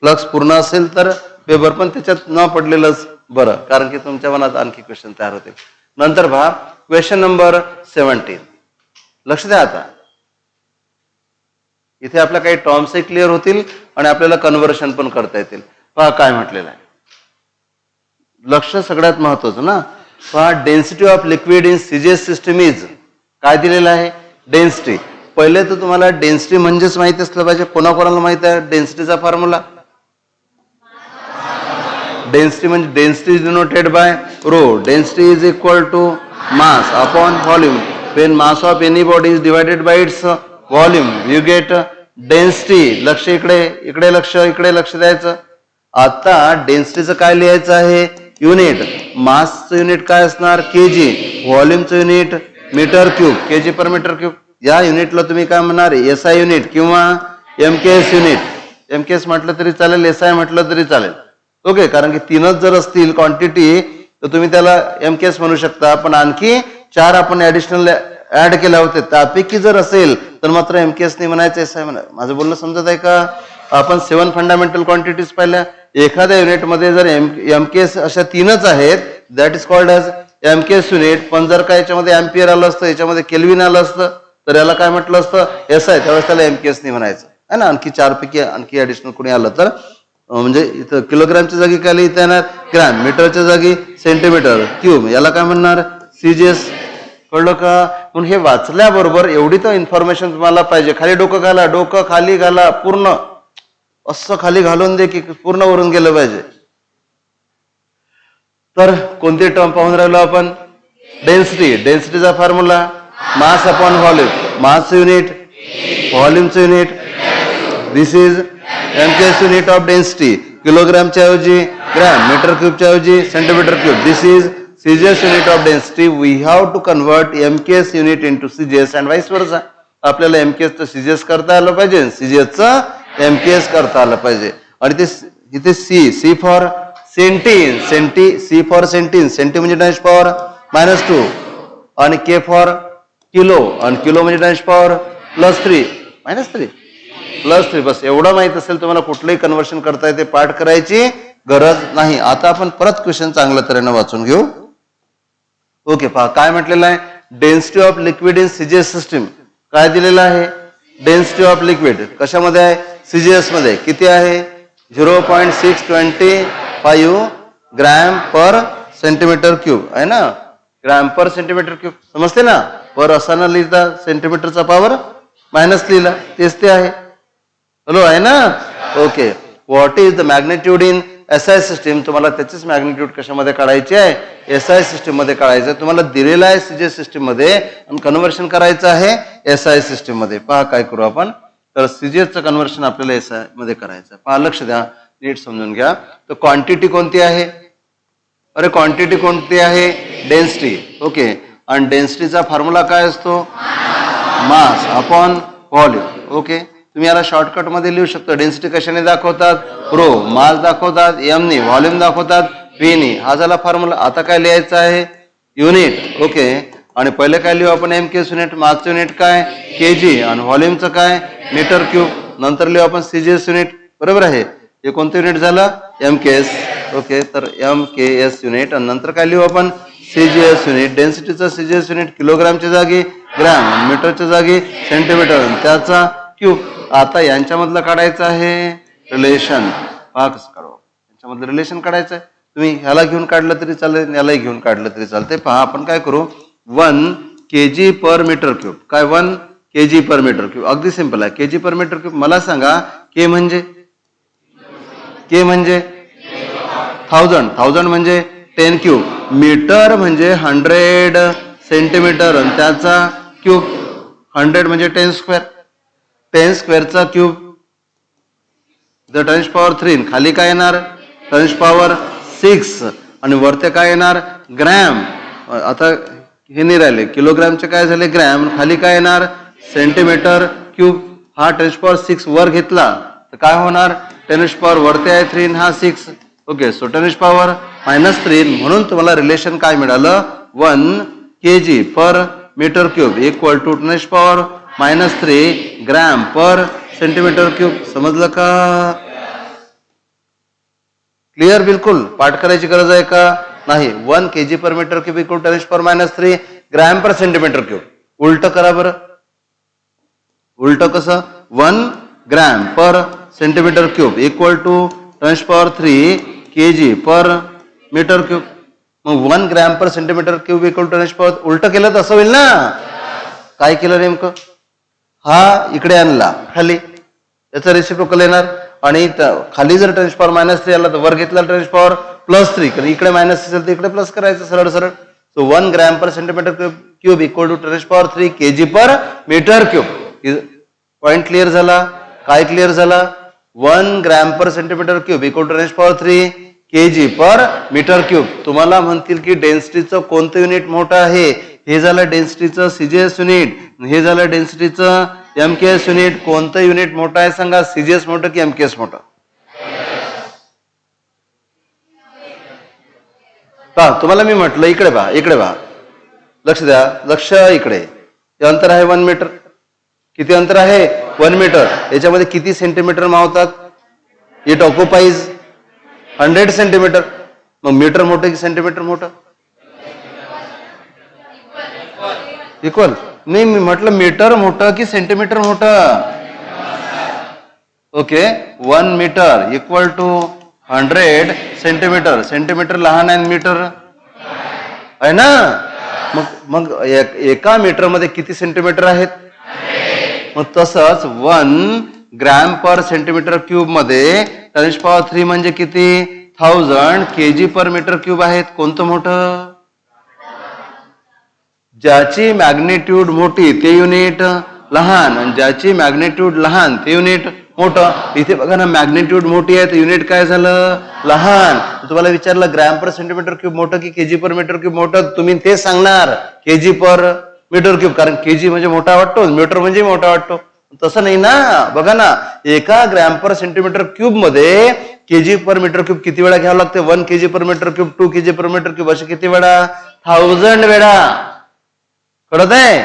फ्लक्स पूर्ण असेल तर वेबर, पण त्याच्यात न पडलेलंच बरं, कारण की तुमच्या मनात आणखी क्वेश्चन तयार होते. नंतर पहा क्वेश्चन नंबर 17. लक्ष द्या. आता इथे आपल्या काही टर्म्सही क्लिअर होतील आणि आपल्याला कन्व्हर्शन पण करता येतील. पहा काय म्हटलेलं आहे, लक्ष सगळ्यात महत्वाचं ना. पहा, density of liquid in CGS system is, काय दिलेलं आहे? डेन्सिटी. पहिले तर तुम्हाला डेन्सिटी म्हणजेच माहिती असलं पाहिजे. कोणाकोणाला माहित आहे डेन्सिटीचा फॉर्म्युला? डेन्सिटी म्हणजे density is denoted by rho. Density is equal to mass upon volume. When mass of any body is divided by its volume you get density. लक्ष इकडे लक्ष द्यायचं. आता डेन्सिटीचं काय लिहायचं आहे? युनिट. मासचं युनिट काय असणार? केजी. व्हॉल्यूमचं unit metre cube, kg per metre cube. या युनिटला तुम्ही काय म्हणणार? SI युनिट किंवा MKS युनिट. MKS म्हटलं तरी चालेल, SI म्हटलं तरी चालेल. ओके, कारण की 3च जर असतील क्वांटिटी तर तुम्ही त्याला MKS म्हणू शकता, पण आणखी 4 आपण ऍडिशनल ऍड केल्या होते, त्यापैकी जर असेल तर मात्र MKS नाही म्हणायचं, SI म्हणायचं. माझं बोलणं समजत आहे का? आपण 7 फंडामेंटल क्वांटिटीज पाहिल्या. एखाद्या युनिटमध्ये जर MKS अशा 3च आहेत, that is called as MKS unit. पण जर का याच्यामध्ये अँपियर आलं असतं, याच्यामध्ये केल्विन आलं असतं, तर याला काय म्हटलं असतं? SI. त्यावेळेस त्याला MKS नाही म्हणायचं आहे ना. आणखी 4 पैकी आणखी ऍडिशनल कोणी आलं तर, म्हणजे इथं किलोग्रामच्या जागी काय लिहिता येणार? ग्रॅम. मीटरच्या जागी सेंटीमीटर क्यूब. याला काय म्हणणार? CGS. कळलं का? म्हणून हे वाचल्याबरोबर एवढी तर इन्फॉर्मेशन तुम्हाला पाहिजे. खाली डोकं घाला, डोकं खाली घाला, पूर्ण असं खाली घालून दे की पूर्ण वरून गेलं पाहिजे. तर कोणती टर्म पाहून राहिलो आपण? डेन्सिटी. डेन्सिटीचा formula mass upon volume. Mass unit, व्हॉल्यूमचं unit. This is MKS unit of density. किलोग्रामच्या ऐवजी ग्रॅम, मीटर क्यूबच्या ऐवजी centimetre cube. This is CGS unit of density. We have to convert MKS unit into CGS and vice versa. आपल्याला MKS चं CGS करता आलं पाहिजे, CGS चं MKS करता आलं पाहिजे. आणि ते इथे C for centi. C for centi. Centi म्हणजे 10⁻⁻². आणि K फॉर किलो. आणि किलो म्हणजे 10⁻+3 -3. बस एवढं माहित असेल तुम्हाला, कुठलंही कन्व्हर्शन करता येते, पाठ करायची गरज नाही. आता आपण परत क्वेश्चन चांगल्या तऱ्हेने वाचून घेऊ. ओके, पहा काय म्हटलेलं आहे? Density of liquid in CGS system. काय दिलेलं आहे? डेन्सिटी ऑफ लिक्विड कशामध्ये आहे? CGS मध्ये. किती आहे? 0.625 ग्रॅम पर सेंटीमीटर क्यूब आहे ना. ग्रॅम पर सेंटीमीटर क्यूब समजते ना. पर असा न लिहिता सेंटीमीटरचा पॉवर मायनस लिहिला, तेच ते आहे. हॅलो आहे ना. Okay, what is the magnitude in SI system. तुम्हाला त्याचीच मॅग्नेट्यूड कशामध्ये काढायची आहे? SI सिस्टीम मध्ये काढायचं आहे. तुम्हाला दिलेलं आहे CGS सिस्टीम मध्ये आणि कन्व्हर्शन करायचं आहे SI सिस्टीम मध्ये. पहा काय करू आपण, तर CGS चं कन्व्हर्शन आपल्याला SI मध्ये करायचं. पहा लक्ष द्या, नीट समजून घ्या. तर क्वांटिटी कोणती आहे? अरे क्वांटिटी कोणती आहे? डेन्सिटी. ओके, आणि डेन्सिटीचा फॉर्म्युला काय असतो? मास अपॉन व्हॉल्यूम. ओके, तुम्ही याला शॉर्टकट मध्ये लिहू शकता. डेन्सिटी कशाने दाखवतात? रो. मास दाखवतात M नी, व्हॉल्यूम दाखवतात V नी. हा झाला फॉर्म्युला. आता काय लिहायचं आहे? युनिट. ओके, आणि पहिले काय लिहू आपण MKS युनिट, मासचं युनिट काय केजी आणि व्हॉल्यूमचं काय मीटर क्यूब. नंतर लिहू आपण CGS युनिट. बरोबर आहे. हे कोणतं युनिट झालं MKS. ओके, तर MKS युनिट. आणि नंतर काय लिहू आपण CGS युनिट. डेन्सिटीचं CGS युनिट किलोग्रामच्या जागी ग्रॅम, मीटरच्या जागी सेंटीमीटर, त्याचा क्यूब. आता यांच्यामधलं काढायचं आहे रिलेशन. पहा कसं काढू, यांच्यामधलं रिलेशन काढायचं आहे. तुम्ही ह्याला घेऊन काढलं तरी चालेल, यालाही घेऊन काढलं तरी चालते. पहा आपण काय करू, 1 kg पर मीटर क्यूब. काय 1 kg पर मीटर क्यूब. अगदी सिंपल आहे. kg per metre cube. मला सांगा के म्हणजे 1000 म्हणजे 10 क्यूब. मीटर म्हणजे 100 सेंटीमीटर आणि त्याचा क्यूब. 100 म्हणजे 10 स्क्वेअर. 10 स्क्वेअरचा क्यूब. द 10⁻³ खाली काय येणार 10⁻6 आणि वरते काय येणार ग्रॅम. आता हे नाही राहिले, किलोग्रॅमचे काय झाले ग्रॅम, खाली काय येणार सेंटीमीटर क्यूब. हा 10⁻6 वर घेतला तर काय होणार 10⁻, वरते आहे 3, हा 6. ओके, सो 10⁻³ म्हणून तुम्हाला रिलेशन काय मिळालं 1 kg per metre cube equal to 10⁻³ gram per centimetre cube. समजलं का? क्लिअर? बिलकुल. पाठ करायची गरज आहे का? नाही. 1 kg per metre cube equal 10⁻³ gram per centimetre cube. उलट करा बरं. उलट कसं 1 gram per centimetre cube equal to 10⁻³ kg per metre cube. मग 1 gram per centimetre cube equal to 10⁻, उलट केलं तर असं होईल ना. काय केलं नेमकं, हा इकडे आणला खाली, याचा रेसिप्रोकल येणार आणि खाली जर 10⁻³ आला तर वर घेतला 10⁻+3, कारण इकडे मायनस असेल तर इकडे प्लस करायचं सरळ सरळ. So 1 gram per centimetre cube equal to 10⁻³ kg per metre cube. Point clear झाला? काय क्लिअर झाला? 1 gram per centimetre cube equal to 10⁻³ kg per metre cube. तुम्हाला म्हणतील की डेन्सिटीचं कोणतं युनिट मोठं आहे. हे झालं डेन्सिटीचं CGS युनिट, हे झालं डेन्सिटीचं MKS युनिट. कोणतं युनिट मोठं आहे सांगा, CGS मोठं की MKS मोठं? पहा, तुम्हाला मी म्हटलं इकडे पहा, इकडे पहा, लक्ष द्या, लक्ष इकडे. हे अंतर आहे 1 मीटर. किती अंतर आहे 1 मीटर. याच्यामध्ये किती सेंटीमीटर मावतात? It occupies 100 centimetre. मग मीटर मोठं की सेंटीमीटर मोठं? इक्वल. नाही, मी म्हटलं मीटर मोठं की सेंटीमीटर मोठं? Okay, 1 metre equal to 100 centimetre. Centimetre लहान आहे, मीटर आहे ना. मग एका मीटर मध्ये किती सेंटीमीटर आहेत? मग तसंच 1 ग्रॅम पर सेंटीमीटर क्यूब मध्ये 10⁻³ म्हणजे किती 1000 kg पर मीटर क्यूब आहेत. कोणतं मोठं? ज्याची मॅग्निट्यूड मोठी ते युनिट लहान आणि ज्याची मॅग्निट्यूड लहान ते युनिट मोठं. इथे बघा ना, मॅग्निट्यूड मोठी आहे तर युनिट काय झालं लहान. तुम्हाला विचारलं ग्रॅम पर सेंटीमीटर क्यूब मोठं की kg पर मीटर क्यूब मोठं, तुम्ही ते सांगणार kg पर मीटर क्यूब, कारण kg म्हणजे मोठा वाटतो, मीटर म्हणजे मोठा वाटतो. तसं नाही ना. बघा ना, एका ग्रॅम पर सेंटीमीटर क्यूब मध्ये kg पर मीटर क्यूब किती वेळा घ्यावं लागते? 1 kg per metre cube, 2 kg per metre cube, असे किती वेळा 1000 वेळा. कळत आहे?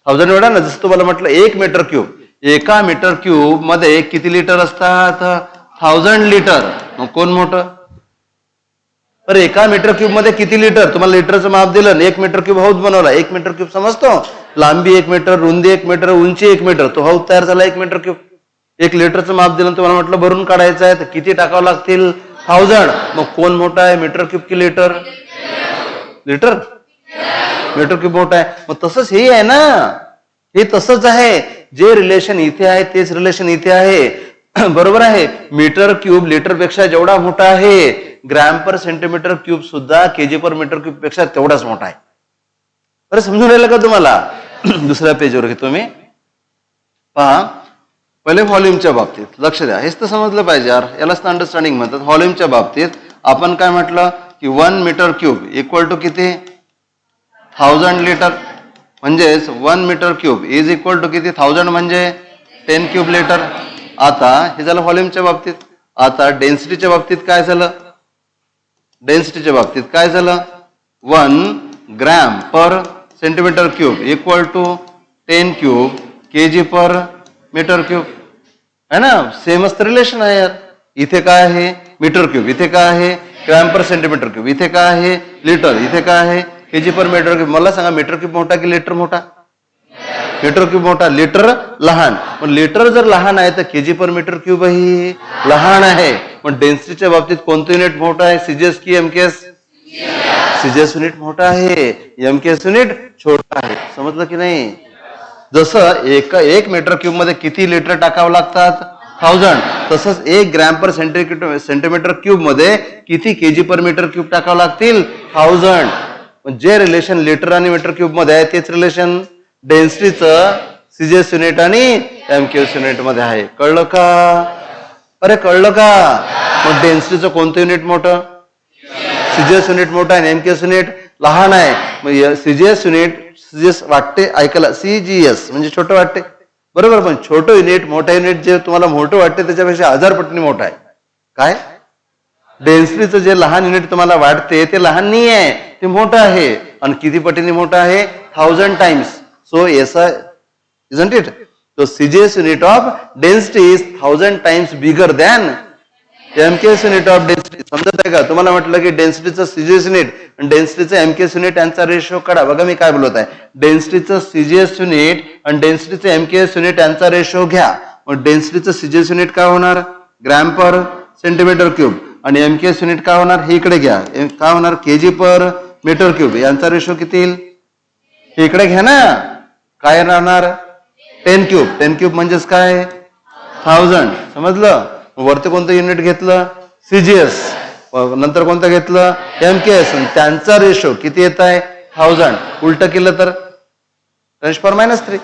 1000 वेळा ना. जसं तुम्हाला म्हटलं 1 मीटर क्यूब, एका मीटर क्यूब मध्ये किती लिटर असतात? 1000 लिटर. मग कोण मोठं? तर एका मीटर क्यूब मध्ये किती लिटर? तुम्हाला लिटरचं माप दिलं, 1 मीटर क्यूब हौद बनवला. 1 मीटर क्यूब समजतो, लांबी 1 मीटर, रुंदी 1 मीटर, उंची 1 मीटर, तो हौद तयार झाला 1 मीटर क्यूब. 1 लिटरचं माप दिलं, तुम्हाला म्हटलं भरून काढायचं आहे तर किती टाकावं लागतील 1000. मग कोण मोठा आहे, मीटर क्यूब की लिटर? लिटर. मीटर क्यूब मोठा आहे. मग तसंच हे आहे ना, हे तसंच आहे. जे रिलेशन इथे आहे तेच रिलेशन इथे आहे. बरोबर आहे. मीटर क्यूब लिटर पेक्षा जेवढा मोठा आहे, ग्रॅम पर सेंटीमीटर क्यूब सुद्धा kg पर मीटर क्यूब पेक्षा तेवढाच मोठा आहे. बरं, समजून राहिलं का तुम्हाला? दुसऱ्या पेजवर घेतो मी. पहा, पहिले व्हॉल्यूमच्या बाबतीत लक्ष द्या. हेच तर समजलं पाहिजे यार, यालाच तर अंडरस्टँडिंग म्हणतात. व्हॉल्यूमच्या बाबतीत आपण काय म्हटलं की 1 मीटर क्यूब इक्वल टू किती 1000 लिटर. म्हणजेच 1 metre cube is equal to किती 1000 म्हणजे 10 क्यूब लिटर. आता हे झालं व्हॉल्यूमच्या बाबतीत. आता डेन्सिटीच्या बाबतीत काय झालं? डेन्सिटीच्या बाबतीत काय झालं? 1 gram per centimetre cube equal to 10 cube kg per metre cube है ना. सेमच रिलेशन आहे यार. इथे काय आहे मीटर क्यूब, इथे काय आहे ग्रॅम पर सेंटीमीटर क्यूब, इथे काय आहे लिटर, इथे काय आहे केजी पर मीटर क्यूब. मला सांगा मीटर क्यूब मोठा की लिटर मोठा? मीटर क्यूब मोठा, लिटर लहान. पण लिटर जर लहान आहे तर केजी पर मीटर क्यूब ही लहान आहे. पण डेन्सिटीच्या बाबतीत कोणतं युनिट मोठं आहे, सीजीएस की एमकेएस? सीजीएस युनिट मोठा आहे, एमकेएस युनिट छोटा आहे. समजलं की नाही? जसं एक मीटर क्यूब मध्ये किती लिटर टाकावं लागतात 1000, तसंच 1 ग्रॅम पर सेंटीमीटर क्यूब मध्ये किती केजी पर मीटर क्यूब टाकावं लागतील 1000. जे रिलेशन लिटर आणि मीटर क्यूब मध्ये आहे तेच रिलेशन डेन्सिटीचं सीजीएस युनिट आणि एमकेएस युनिट मध्ये आहे. कळलं का? अरे कळलं का? मग डेन्सिटीचं कोणतं युनिट मोठं? सीजीएस युनिट मोठा आहे, एमकेएस युनिट लहान आहे. मग सीजीएस युनिट, सीजीएस वाटते ऐकायला सीजीएस म्हणजे छोटं वाटते बरोबर, पण छोटं युनिट मोठं युनिट जे तुम्हाला मोठं वाटते त्याच्यापेक्षा 1000 पटीने मोठं आहे. काय? डेन्सिटीचं जे लहान युनिट तुम्हाला वाटते ते लहान नाही आहे, ते मोठं आहे. आणि किती पटीने मोठं आहे? 1000 टाइम्स. सो ऐसा isn't it? So CGS unit of density is 1000 times bigger than MKS unit of density. समजत आहे का? तुम्हाला म्हटलं की डेन्सिटीचं सीजीएस युनिट आणि डेन्सिटीचं एमकेएस युनिट यांचा रेशो काढा. बघा मी काय बोलत आहे, डेन्सिटीचं सीजीएस युनिट आणि डेन्सिटीचं एमकेएस युनिट यांचा रेशो घ्या. मग डेन्सिटीचं सीजीएस युनिट काय होणार? Gram per centimetre cube. आणि एमकेएस युनिट काय होणार? हे इकडे घ्या, काय होणार? KG per metre cube. यांचा रेशो किती येईल? हे इकडे घ्या ना. काय राहणार? 10 क्यूब. 10 क्यूब म्हणजेच काय? 1000. समजलं? वरती कोणतं युनिट घेतलं? सीजीएस. नंतर कोणतं घेतलं? एमकेएस. त्यांचा रेशो किती येत आहे? 1000. उलट केलं तर 10⁻³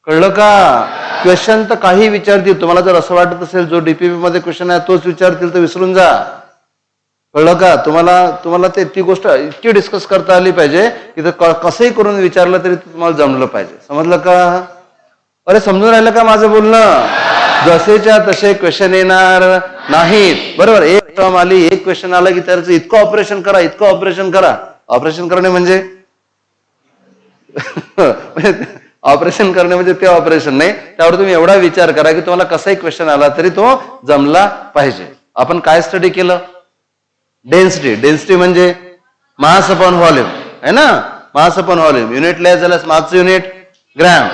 कळलं का? क्वेश्चन तर काही विचारतील. तुम्हाला जर असं वाटत असेल जो डीपीपी मध्ये क्वेश्चन आहे तोच विचारतील तर विसरून जा. कळलं का? तुम्हाला ती गोष्ट इतकी डिस्कस करता आली पाहिजे की कसंही करून विचारलं तरी तुम्हाला जमलं पाहिजे. समजलं का? अरे समजून राहिलं का माझं बोलणं? जसेच्या तसे क्वेश्चन येणार नाहीत बरोबर. एक टर्म आली, एक क्वेश्चन आला की त्याचं इतकं ऑपरेशन करा, इतकं ऑपरेशन करा. ऑपरेशन करणे म्हणजे ऑपरेशन करणे म्हणजे ते ऑपरेशन नाही, त्यावर तुम्ही एवढा विचार करा की तुम्हाला कसाही क्वेश्चन आला तरी तो जमला पाहिजे. आपण काय स्टडी केलं? डेन्सिटी. डेन्सिटी म्हणजे मास अपॉन व्हॉल्यूम आहे ना. मास अपॉन व्हॉल्यूम. युनिट लिहायचं झालं मासचं युनिट ग्रॅम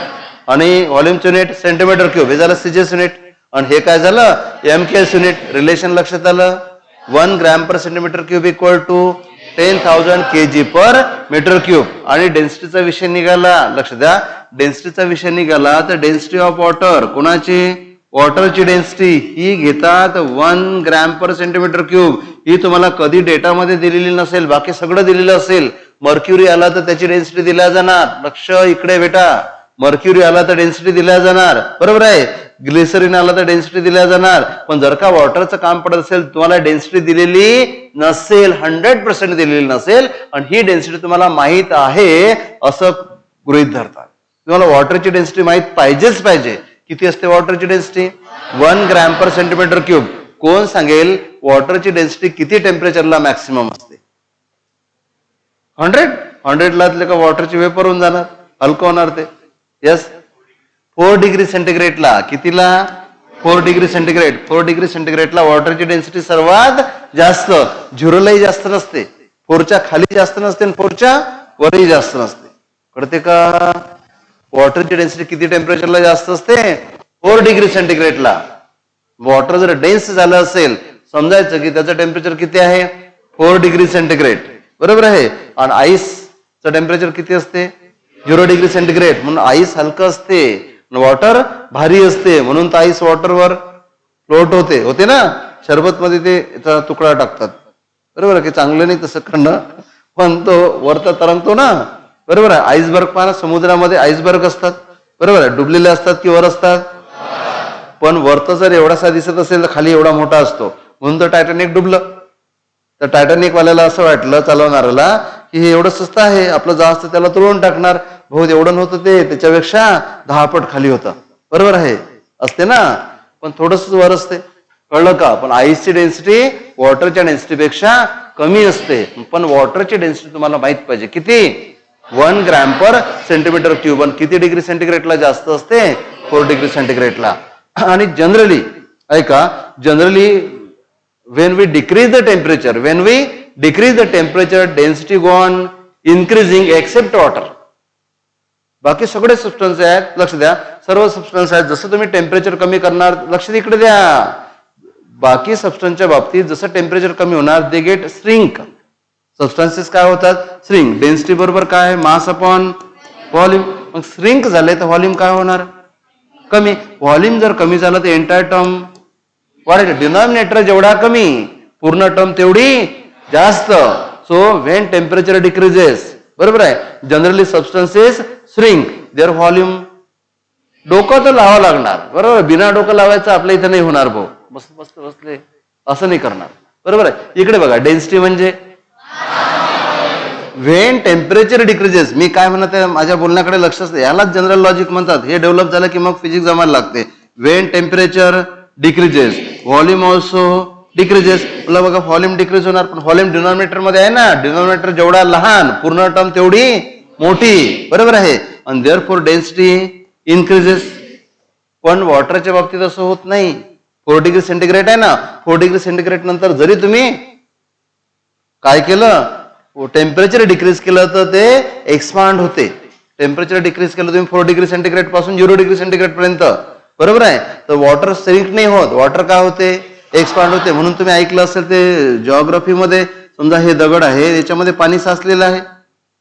आणि व्हॉल्यूमचं युनिट सेंटीमीटर क्यूब. हे झालं सीजीएस युनिट. आणि हे काय झालं? MKS unit. रिलेशन लक्षात आलं? 1 gram per centimetre cube equal to 10,000 KG per metre cube. आणि डेन्सिटीचा विषय निघाला, लक्ष द्या, डेन्सिटीचा विषय निघाला तर डेन्सिटी ऑफ वॉटर, कोणाची? वॉटरची डेन्सिटी ही घेतात 1 ग्रॅम पर सेंटीमीटर क्यूब. ही तुम्हाला कधी डेटामध्ये दिलेली नसेल, बाकी सगळं दिलेलं असेल. मर्क्युरी आला तर त्याची डेन्सिटी दिल्या जाणार. लक्ष इकडे बेटा, मर्क्युरी आला तर डेन्सिटी दिल्या जाणार बरोबर आहे. ग्लिसरीन आला तर डेन्सिटी दिल्या जाणार. पण जर का वॉटरचं काम पडत असेल, तुम्हाला डेन्सिटी दिलेली नसेल, 100% दिलेली नसेल आणि ही डेन्सिटी तुम्हाला माहित आहे असं गृहीत धरतात. तुम्हाला वॉटरची डेन्सिटी माहित पाहिजेच पाहिजे. किती असते वॉटरची density? 1 gram per centimetre cube. कोण सांगेल वॉटरची डेन्सिटी किती टेम्परेचरला मॅक्सिमम असते? 100 लातले का वॉटरची वेपर होऊन जाणार, हलकं होणार ते. यस. 4 डिग्री सेंटीग्रेडला. कितीला? 4 डिग्री सेंटीग्रेड. 4 डिग्री सेंटीग्रेडला वॉटरची डेन्सिटी सर्वात जास्त. 0लाही जास्त नसते, 4च्या खाली जास्त नसते आणि 4च्या वरही जास्त नसते. कळते का? वॉटरची डेन्सिटी किती टेम्परेचरला जास्त असते? 4 डिग्री सेंटीग्रेडला. वॉटर जर डेन्स झालं असेल, समजायचं की त्याचं टेम्परेचर किती आहे? 4 डिग्री सेंटीग्रेड बरोबर आहे. आणि आईसचं टेम्परेचर किती असते? 0 डिग्री सेंटीग्रेड. म्हणून आईस हलकं असते, वॉटर भारी असते, म्हणून तर आईस वॉटरवर फ्लोट होते ना. शरबत मध्ये ते तुकडा टाकतात बरोबर आहे की चांगलं नाही तसं करणं, पण तो वरता तरंगतो ना बरोबर आहे. आईसबर्ग पाहा, समुद्रामध्ये आईसबर्ग असतात बरोबर आहे. डुबलेले असतात की वर असतात? पण वरतं जर एवढासा दिसत असेल तर खाली एवढा मोठा असतो. म्हणून तर टायटॅनिक डुबलं. तर टायटॅनिक वाल्याला असं वाटलं, चालवणाऱ्याला, की हे एवढं स्वस्त आहे, आपलं जहाज तर त्याला तोडून टाकणार. बहुत एवढं नव्हतं ते, त्याच्यापेक्षा 10 पट खाली होतं बरोबर आहे. असते ना, पण थोडंसं वर असते. कळलं का? पण आईसची डेन्सिटी वॉटरच्या डेन्सिटीपेक्षा कमी असते. पण वॉटरची डेन्सिटी तुम्हाला माहित पाहिजे किती, 1 ग्रॅम पर सेंटीमीटर क्यूब. आणि किती डिग्री सेंटीग्रेडला जास्त असते, 4 डिग्री सेंटीग्रेडला. आणि जनरली ऐका, generally when we decrease the temperature density go on increasing except water. बाकी सगळे सबस्टन्स आहेत, लक्ष द्या, सर्व सबस्टन्स आहेत. जसं तुम्ही टेम्परेचर कमी करणार, लक्ष इकडे द्या, बाकी सबस्टन्सच्या बाबतीत जसं टेम्परेचर कमी होणार दे गेट श्रिंक. सबस्टन्सेस काय होतात, श्रिंक. डेन्सिटी बरोबर काय, मास अपॉन व्हॉल्यूम. मग श्रिंक झाले तर व्हॉल्यूम काय होणार, कमी. व्हॉल्यूम जर कमी झालं तर एंटायर टर्म वाढेल. डिनॉमिनेटर जेवढा कमी, पूर्ण टर्म तेवढी जास्त. सो व्हेन टेम्परेचर डिक्रीजेस, बरोबर आहे, generally substances shrink their volume. डोकं तर लावावं लागणार, बरोबर. बिना डोकं लावायचं आपल्या इथं नाही होणार भाऊ, बसले असं नाही करणार, बरोबर आहे. इकडे बघा, डेन्सिटी म्हणजे व्हेन टेम्परेचर डिक्रीजेस. मी काय म्हणत आहे, माझ्या बोलण्याकडे लक्ष असते, यालाच जनरल लॉजिक म्हणतात. हे डेव्हलप झालं की मग फिजिक्स जमायला लागते. When temperature decreases volume also decreases. मला बघा, व्हॉल्यूम डिक्रीज होणार, पण व्हॉल्यूम डिनॉमिनेटर मध्ये आहे ना, डिनॉमिनेटर जेवढा लहान पूर्ण टर्म तेवढी मोठी, बरोबर आहे. आणि देअरफॉर डेन्सिटी इन्क्रीजेस. पण वॉटरच्या बाबतीत असं होत नाही. 4 डिग्री सेंटीग्रेड आहे ना, 4 डिग्री सेंटीग्रेड नंतर जरी तुम्ही काय केलं, टेम्परेचर डिक्रीज केलं तर ते एक्सपांड होते. टेम्परेचर डिक्रीज केलं तुम्ही 4 डिग्री सेंटीग्रेड पासून 0 डिग्री सेंटीग्रेड पर्यंत, बरोबर आहे, तर वॉटर श्रिंक नाही होत, वॉटर काय होते, एक्सपांड होते. म्हणून तुम्ही ऐकलं असेल ते जिओग्राफीमध्ये, समजा हे दगड आहे, याच्यामध्ये पाणी साचलेलं आहे,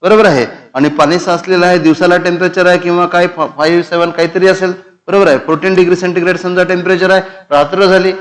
बरोबर आहे, आणि पाणी साचलेलं आहे, दिवसाला टेम्परेचर आहे किंवा काय 5-7 काहीतरी असेल, बरोबर आहे. 14 डिग्री सेंटीग्रेड समजा टेम्परेचर आहे, रात्र झाली,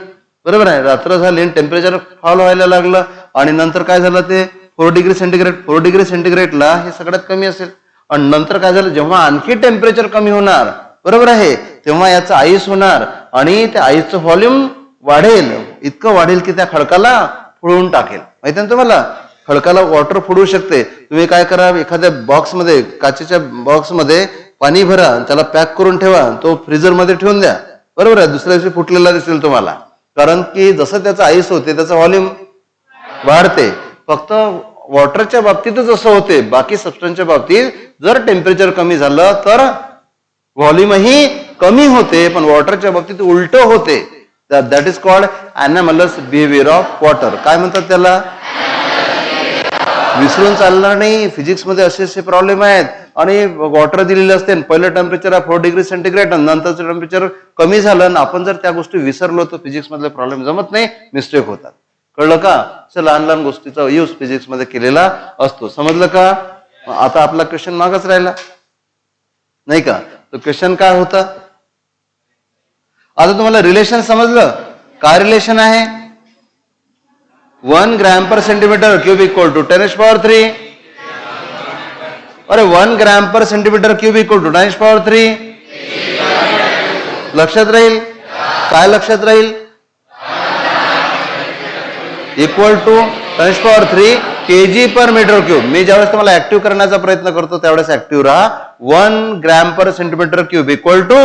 बरोबर आहे, रात्र झाली आणि टेम्परेचर फॉल व्हायला लागलं, आणि नंतर काय झालं, ते 4 डिग्री सेंटीग्रेड. 4 डिग्री सेंटीग्रेडला हे सगळ्यात कमी असेल. आणि नंतर काय झालं, जेव्हा आणखी टेम्परेचर कमी होणार, बरोबर आहे, तेव्हा याचं आईस होणार आणि त्या आईसचं व्हॉल्यूम वाढेल, इतकं वाढेल की त्या खडकाला फोडून टाकेल. माहिती ना तुम्हाला, खडकाला वॉटर फोडू शकते. तुम्ही काय करा, एखाद्या बॉक्समध्ये, काचेच्या बॉक्समध्ये पाणी भरा, त्याला पॅक करून ठेवा, तो फ्रीजर मध्ये ठेवून द्या, बरोबर आहे, दुसऱ्या दिवशी फुटलेला दिसेल तुम्हाला. कारण की जसं त्याचं आईस होते त्याचं व्हॉल्यूम वाढते. फक्त वॉटरच्या बाबतीतच असं होते, बाकी सबस्टन्सच्या बाबतीत जर टेम्परेचर कमी झालं तर व्हॉल्यूमही कमी होते, पण वॉटरच्या बाबतीत उलट होते. That is called anomalous behaviour of water. काय म्हणतात त्याला, विसरून चालणार नाही. फिजिक्स मध्ये असे प्रॉब्लेम आहेत. आणि वॉटर दिलेले असते, पहिलं टेम्परेचर आहे 4 डिग्री सेंटीग्रेड, नंतरचं टेम्परेचर कमी झालं, आपण जर त्या गोष्टी विसरलो तर फिजिक्स मधले प्रॉब्लेम जमत नाही, मिस्टेक होतात. कळलं का? लहान लहान गोष्टीचा यूज फिजिक्स मध्ये केलेला असतो. समजलं का? आता आपला क्वेश्चन मागच राहिला नाही का? तो क्वेश्चन काय होता, आता तुम्हाला रिलेशन समजलं. काय रिलेशन आहे, 1 gram per centimetre cube equal to 10⁻³ अरे 1 gram per centimetre cube equal to 10⁻³ लक्षात राहील काय? लक्षात राहील, equal to 10⁻³ kg per metre cube. मी ज्यावेळेस तुम्हाला ऍक्टिव्ह करण्याचा प्रयत्न करतो त्यावेळेस ऍक्टिव्ह राहा. 1 gram per centimetre cube equal to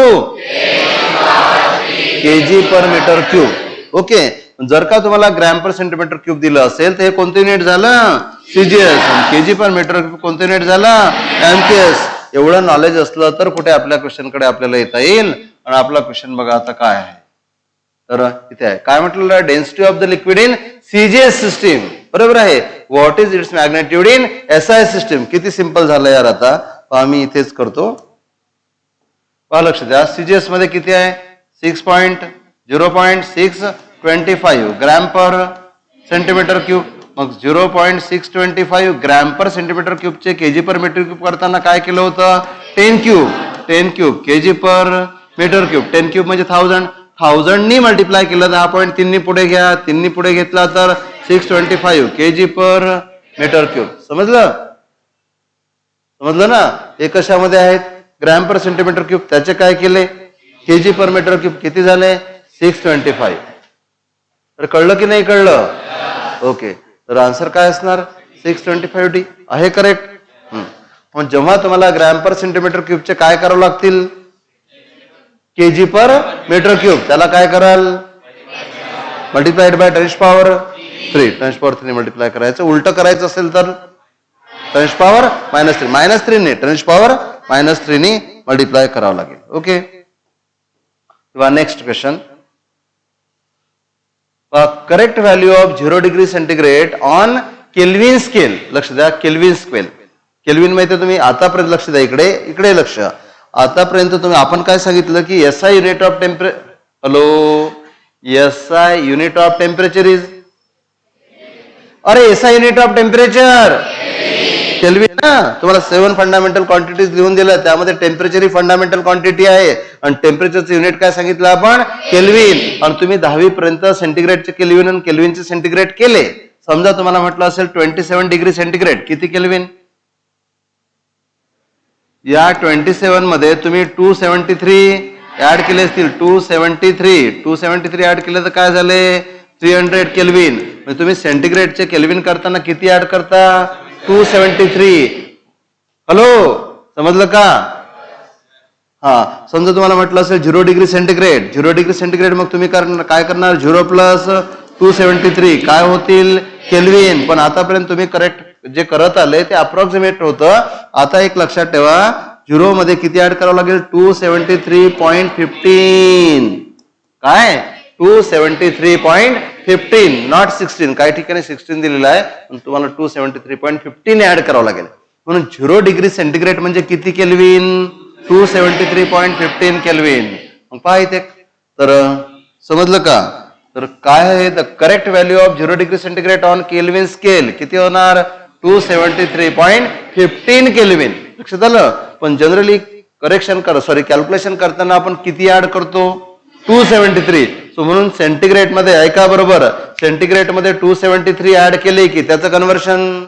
kg per metre cube. Okay, जर का तुम्हाला ग्रॅम पर सेंटीमीटर क्यूब दिलं असेल तर हे कोणतं युनिट झालं, CGS. KG per metre cube कोणतं युनिट झालं, एमकेएस. एवढं नॉलेज असलं तर कुठे आपल्या क्वेश्चन कडे आपल्याला येता येईल. आणि आपला क्वेश्चन बघा आता काय आहे, तर इथे आहे काय म्हटलेलं, density of the liquid in CGS system. बरोबर आहे. What is its magnitude in SI system. किती सिंपल झालं यार. आता आम्ही इथेच करतो, पहा लक्ष द्या. सीजीएस मध्ये किती आहे, 0.625 ग्रॅम पर सेंटीमीटर क्यूब. मग 0.625 gram per centimetre क्यूबचे KG per metre cube करताना काय केलं होतं, 10 cube. 10 cube kg per metre cube. 10 cube म्हणजे 1000 नी मल्टिप्लाय केलं तर 10.3 नी पुढे घ्या, 3 नी पुढे घेतला तर 625 केजी पर मीटर क्यूब. समजलं? समजलं ना? हे कशामध्ये आहेत, ग्रॅम पर सेंटीमीटर क्यूब. त्याचे काय केले, केजी पर मीटर क्यूब किती झाले, 625. तर कळलं की नाही कळलं? ओके, तर आन्सर काय असणार, 625D आहे. करेक्ट. पण जेव्हा तुम्हाला ग्रॅम पर सेंटीमीटर क्यूबचे काय करावं लागतील, केजी पर मीटर क्यूब, त्याला काय कराल, मल्टिप्लाइड बाय 10⁻3 10⁻3 मल्टिप्लाय करायचं. उलट करायचं असेल तर 10⁻³ -3 ने 10⁻³ ने मल्टिप्लाय करावं लागेल. ओके. किंवा next question. Correct value of 0 degree centigrade on kelvin scale. लक्ष द्या, केल्विन स्केल. केल्विन माहिती तुम्ही आतापर्यंत लक्ष द्या, इकडे लक्ष. आतापर्यंत तुम्ही आपण काय सांगितलं की SI unit of SI unit of temperature is, अरे SI unit of temperature kelvin ना. तुम्हाला 7 फंडामेंटल क्वांटिटीज लिहून दिलं, त्यामध्ये टेम्परेचर ही फंडामेंटल क्वांटिटी आहे आणि टेम्परेचरचं युनिट काय सांगितलं आपण, केल्विन. आणि तुम्ही 10वी पर्यंत सेंटीग्रेडचे केल्विन आणि केल्विनचे सेंटीग्रेड केले. समजा तुम्हाला म्हटलं असेल 27 डिग्री सेंटीग्रेड किती केल्विन. या 27 मध्ये तुम्ही 273 ऍड केले असतील. 273 ऍड केले तर काय झाले, 300 केल्विन. म्हणजे तुम्ही सेंटीग्रेडचे केल्विन करताना किती ऍड करता, 273. हॅलो, समजलं का. हा, समजा तुम्हाला म्हटलं असेल 0 डिग्री सेंटीग्रेड मग तुम्ही काय करणार, 0 + 273 काय होतील, केल्विन. पण आतापर्यंत तुम्ही करेक्ट जे करत आले ते अप्रॉक्सिमेट होतं. आता एक लक्षात ठेवा, 0 मध्ये किती ऍड करावं लागेल, 273.15. काय, 273.15 नॉट 16. काही ठिकाणी 16 दिलेला आहे, पण तुम्हाला 273.15 ऍड करावं लागेल. म्हणून 0 डिग्री सेंटीग्रेड म्हणजे किती केल्विन, 273.15 केल्विन. मग पहा इथे, तर समजलं का. तर काय आहे, the correct value of 0 degree centigrade on kelvin scale किती होणार, 273.15 केल्विन. लक्षात आलं. पण जनरली कॅल्क्युलेशन करताना आपण किती ऍड करतो, 273. सो म्हणून सेंटीग्रेड मध्ये ऐका बरोबर, सेंटीग्रेड मध्ये 273 ऍड केले की त्याचं कन्व्हर्शन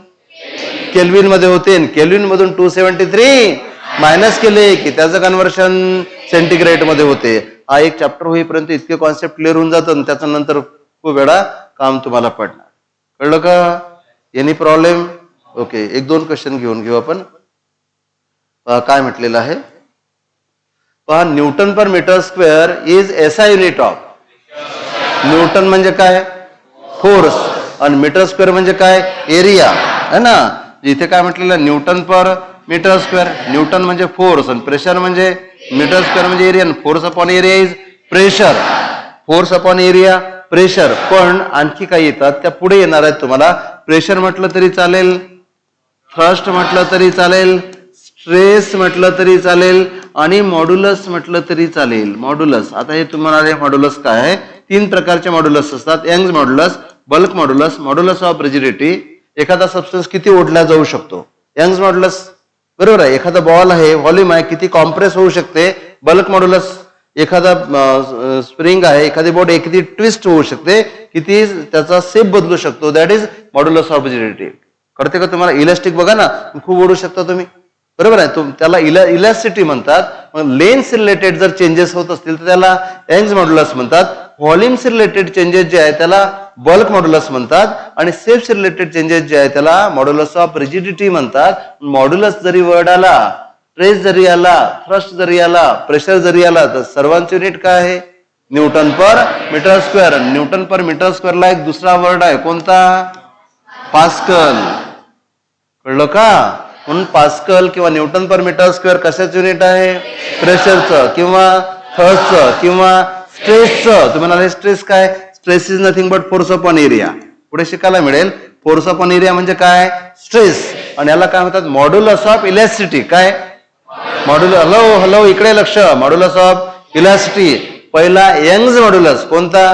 केल्विन मध्ये होते. केल्विन मधून 273 मायनस केले की त्याचं कन्व्हर्शन सेंटीग्रेड मध्ये होते. हा एक चॅप्टर होईपर्यंत इतके कॉन्सेप्ट क्लिअर होऊन जातं, त्याच्या नंतर खूप वेळा काम तुम्हाला पडणार. कळलं का. Any problem. ओके, 1-2 क्वेश्चन घेऊ आपण. काय म्हटलेलं आहे पहा, newton per metre square is SI unit of. Newton म्हणजे काय, फोर्स, आणि मीटर स्क्वेअर म्हणजे काय, एरिया है ना. इथे काय म्हटलेलं, Newton per metre square. Newton म्हणजे फोर्स आणि प्रेशर म्हणजे मीटर स्क्वेअर म्हणजे area. Force upon area is pressure. Force upon area pressure. पण आणखी काही येतात, त्या पुढे येणार आहेत तुम्हाला. प्रेशर म्हटलं तरी चालेल, थ्रस्ट म्हटलं तरी चालेल, स्ट्रेस म्हटलं तरी चालेल, आणि मॉड्युलस म्हटलं तरी चालेल. मॉड्युलस, आता हे तुम्हाला मॉड्युलस काय आहे, 3 प्रकारचे मॉड्युलस असतात. Young's modulus, bulk modulus, modulus of rigidity. एखादा सबस्टन्स किती ओढला जाऊ शकतो, यंग्स मॉड्युलस. बरोबर आहे. एखादा बॉल आहे, व्हॉल्यूम आहे, किती कॉम्प्रेस होऊ शकते, बल्क मॉड्युलस. एखादा स्प्रिंग आहे, एखादी बॉडी किती ट्विस्ट होऊ शकते, किती त्याचा शेप बदलू शकतो, that is modulus of rigidity. कळते का तुम्हाला. इलास्टिक बघा ना, खूप ओढू शकता तुम्ही. बरोबर आहे. त्याला इलॅस्टिसिटी म्हणतात. मग लेन्स रिलेटेड जर चेंजेस होत असतील तर त्याला यंग्स मॉड्युलस म्हणतात. व्हॉल्यूम्स रिलेटेड चेंजेस जे आहे त्याला बल्क मॉड्युलस म्हणतात. आणि शेप्स रिलेटेड चेंजेस जे आहे त्याला मॉड्युलस ऑफ रिजिडिटी म्हणतात. मॉड्युलस जरी वर्ड आला, स्ट्रेस जरी आला, थ्रस्ट जरी आला, प्रेशर जरी आला, तर सर्वांचे युनिट काय आहे, Newton per metre square. Newton per metre स्क्वेअरला एक दुसरा वर्ड आहे, कोणता, पास्कल. कळलं का. म्हणून पास्कल किंवा न्यूटन पर मीटर स्क्वेअर कशाचं युनिट आहे, प्रेशरचं किंवा थ्रस्टचं किंवा स्ट्रेसचं. तुम्हाला स्ट्रेस काय, stress is nothing but force upon area. पुढे शिकायला मिळेल. फोर्स अपॉन एरिया म्हणजे काय, स्ट्रेस. आणि याला काय म्हणतात, मॉड्युलस ऑफ इलॅस्टिसिटी. काय, हॅलो इकडे लक्ष. Modulus of elasticity. पहिला यंग्स मॉड्युलस, कोणता,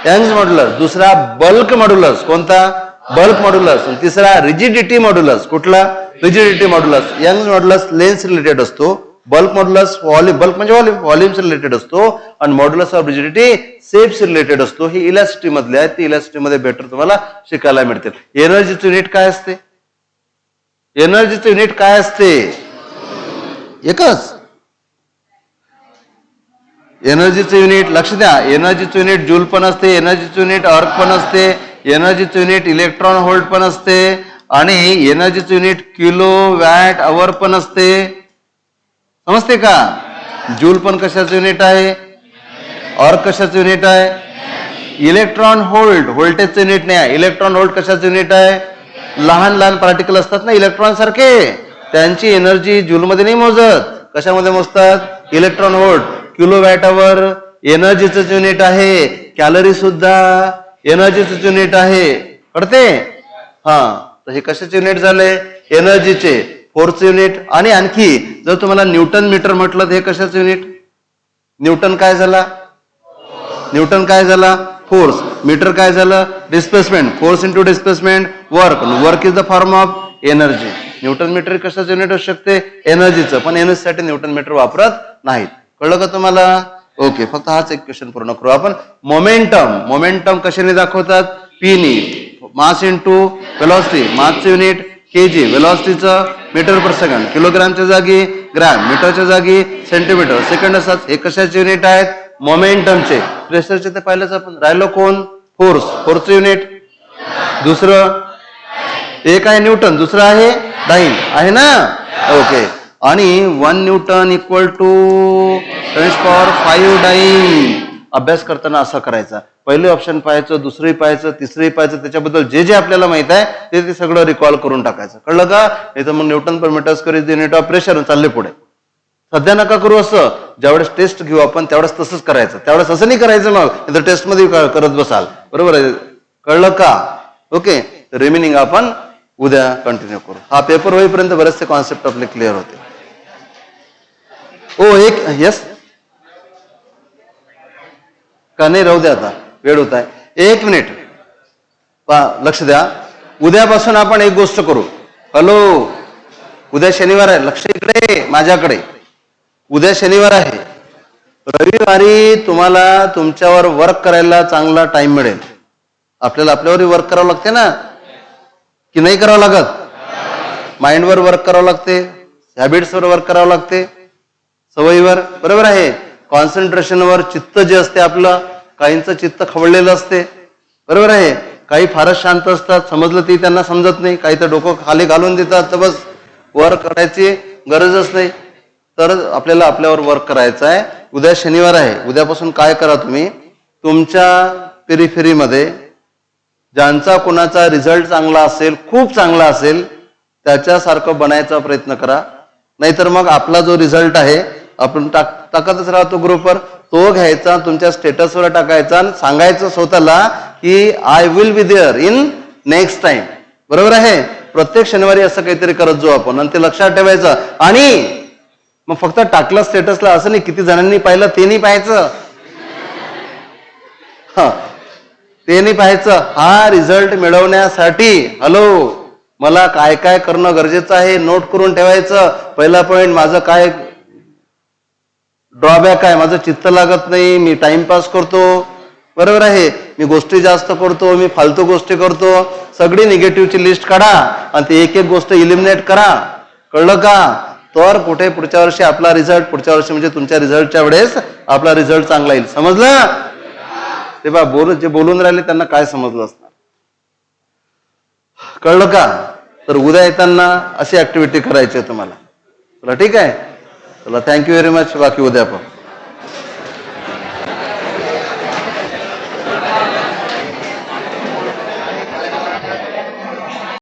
यंग्स मॉड्युलस. दुसरा बल्क मॉड्युलस, कोणता, बल्क मॉड्युलस. आणि तिसरा रिजिडिटी मॉड्युलस, कुठला, rigidity modulus. Young's modulus length related असतो, बल्क मॉड्युलस बल्क म्हणजे व्हॉल्यूम्स रिलेटेड असतो, आणि modulus of rigidity shapes related असतो. ही इलॅस्टिसिटी मधले आहेत. ती इलॅस्टिसिटी मध्ये बेटर तुम्हाला शिकायला मिळते. एनर्जीचं युनिट काय असते, एनर्जीचं युनिट काय असते, एकच. एनर्जीचं युनिट लक्ष द्या. एनर्जीचं युनिट जूल पण असते, एनर्जीचं युनिट अर्क पण असते, एनर्जीचं युनिट इलेक्ट्रॉन व्होल्ट पण असते, आणि एनर्जीचं युनिट किलो वॅट आवर पण असते. समजते का. जूल पण कशाचं युनिट आहे, अर्क कशाचं युनिट आहे, इलेक्ट्रॉन व्होल्ट व्होल्टेजचं युनिट नाही आहे. इलेक्ट्रॉन व्होल्ट कशाचं युनिट आहे? लहान लहान पार्टिकल असतात ना इलेक्ट्रॉन सारखे, त्यांची एनर्जी जूलमध्ये नाही मोजत, कशामध्ये मोजतात? Electron volt. किलोवॅट आवर एनर्जीचं युनिट आहे. कॅलरी सुद्धा एनर्जीचं युनिट आहे, कळते? हा, तर हे कशाचे युनिट झाले? एनर्जीचे. फोर्सचे युनिट. आणि आणखी जर तुम्हाला न्यूटन मीटर म्हटलं तर हे कशाचं युनिट? न्यूटन काय झाला? न्यूटन काय झाला? फोर्स. मीटर काय झालं? Displacement. Force into displacement work. Work is the form of energy. Newton metre कशाचं युनिट असू शकते? एनर्जीचं. पण एनर्जीसाठी न्यूटन मीटर वापरत नाहीत. कळलं का तुम्हाला? ओके, फक्त हाच एक क्वेश्चन पूर्ण करू आपण. मोमेंटम. मोमेंटम कशाने दाखवतात? पी नी. Mass into velocity. मासचं युनिट केजी, वेलॉसिटीचं मीटर पर सेकंड. किलोग्रामच्या जागी ग्रॅम, मीटरच्या जागी सेंटीमीटर. सेकंड असतात. हे कशाचे युनिट आहेत? मोमेंटमचे. प्रेशरचे ते पाहिलंच आपण. राहिलो कोण? फोर्स. फोर्सचं युनिट दुसरं एक आहे न्यूटन, दुसरं आहे डाईन, आहे ना? ओके. आणि 1 न्यूटन इक्वल टू 10⁵ डाईन. अभ्यास करताना असा करायचा. पहिले ऑप्शन पाहायचं, दुसरंही पाहायचं, तिसरंही पाहायचं, त्याच्याबद्दल जे जे आपल्याला माहित आहे ते सगळं रिकॉल करून टाकायचं. कळलं का? नाही तर मग newton per metre square is the unit of pressure चालले पुढे. सध्या नका करू असं. ज्यावेळेस टेस्ट घेऊ आपण त्यावेळेस तसंच करायचं, त्यावेळेस असं नाही करायचं. मग टेस्ट मध्ये करत बसाल. बरोबर आहे? कळलं का? ओके. रिमेनिंग आपण उद्या कंटिन्यू करू. हा पेपर होईपर्यंत बरेचसे कॉन्सेप्ट आपले क्लिअर होते. ओ एक यस का नाही? राहू द्या, आता वेळ होत आहे. 1 मिनिट लक्ष द्या. उद्यापासून आपण एक गोष्ट करू. हॅलो, उद्या शनिवार आहे. लक्ष इकडे माझ्याकडे. उद्या शनिवार आहे. रविवारी तुम्हाला तुमच्यावर वर्क करायला चांगला टाइम मिळेल. आपल्याला आपल्यावर वर्क करावं लागते ना, की नाही करावं लागत? माइंडवर वर्क करावं लागते, हॅबिट्सवर वर्क करावं लागते, सवयीवर. बरोबर आहे? कॉन्सन्ट्रेशनवर. चित्त जे असते आपलं, काहींचं चित्त खवळलेलं असते. बरोबर आहे? काही फारच शांत असतात, समजलं ती त्यांना समजत नाही. काही तर डोकं खाली घालून देतात, तर बस वर्क करायची गरजच नाही. तर आपल्याला आपल्यावर वर्क करायचं आहे. उद्या शनिवार आहे. उद्यापासून काय करा तुम्ही? तुमच्या पेरिफेरीमध्ये ज्यांचा कोणाचा रिझल्ट चांगला असेल, खूप चांगला असेल, त्याच्यासारखं बनायचा प्रयत्न करा. नाहीतर मग आपला जो रिझल्ट आहे आपण टाकतच राहतो ग्रुपवर, तो घ्यायचा, तुमच्या स्टेटसवर टाकायचा आणि सांगायचं स्वतःला की I will be there in next time. बरोबर आहे? प्रत्येक शनिवारी असं काहीतरी करत जाऊ आपण आणि ते लक्षात ठेवायचं. आणि मग फक्त टाकलं स्टेटसला असं नाही, किती जणांनी पाहिलं ते नाही पाहायचं. हा, ते नाही पाहायचं. हा रिझल्ट मिळवण्यासाठी हॅलो मला काय काय करणं गरजेचं आहे नोट करून ठेवायचं. पहिला पॉइंट, माझं काय ड्रॉबॅक आहे? माझं चित्त लागत नाही, मी टाइमपास करतो. बरोबर आहे? मी गोष्टी जास्त करतो, मी फालतू गोष्टी करतो. सगळी निगेटिव्हची लिस्ट काढा आणि ती एक एक गोष्ट इलिमिनेट करा. कळलं का? तर कुठे पुढच्या वर्षी आपला रिझल्ट, पुढच्या वर्षी म्हणजे तुमच्या रिझल्टच्या वेळेस आपला रिझल्ट चांगला येईल. समजलं? ते बा जे बोलून राहिले त्यांना काय समजलं असणार. कळलं का? तर उद्या येताना अशी ऍक्टिव्हिटी करायची आहे तुम्हाला. चला ठीक आहे. चला, थँक्यू व्हेरी मच. बाकी उद्या पण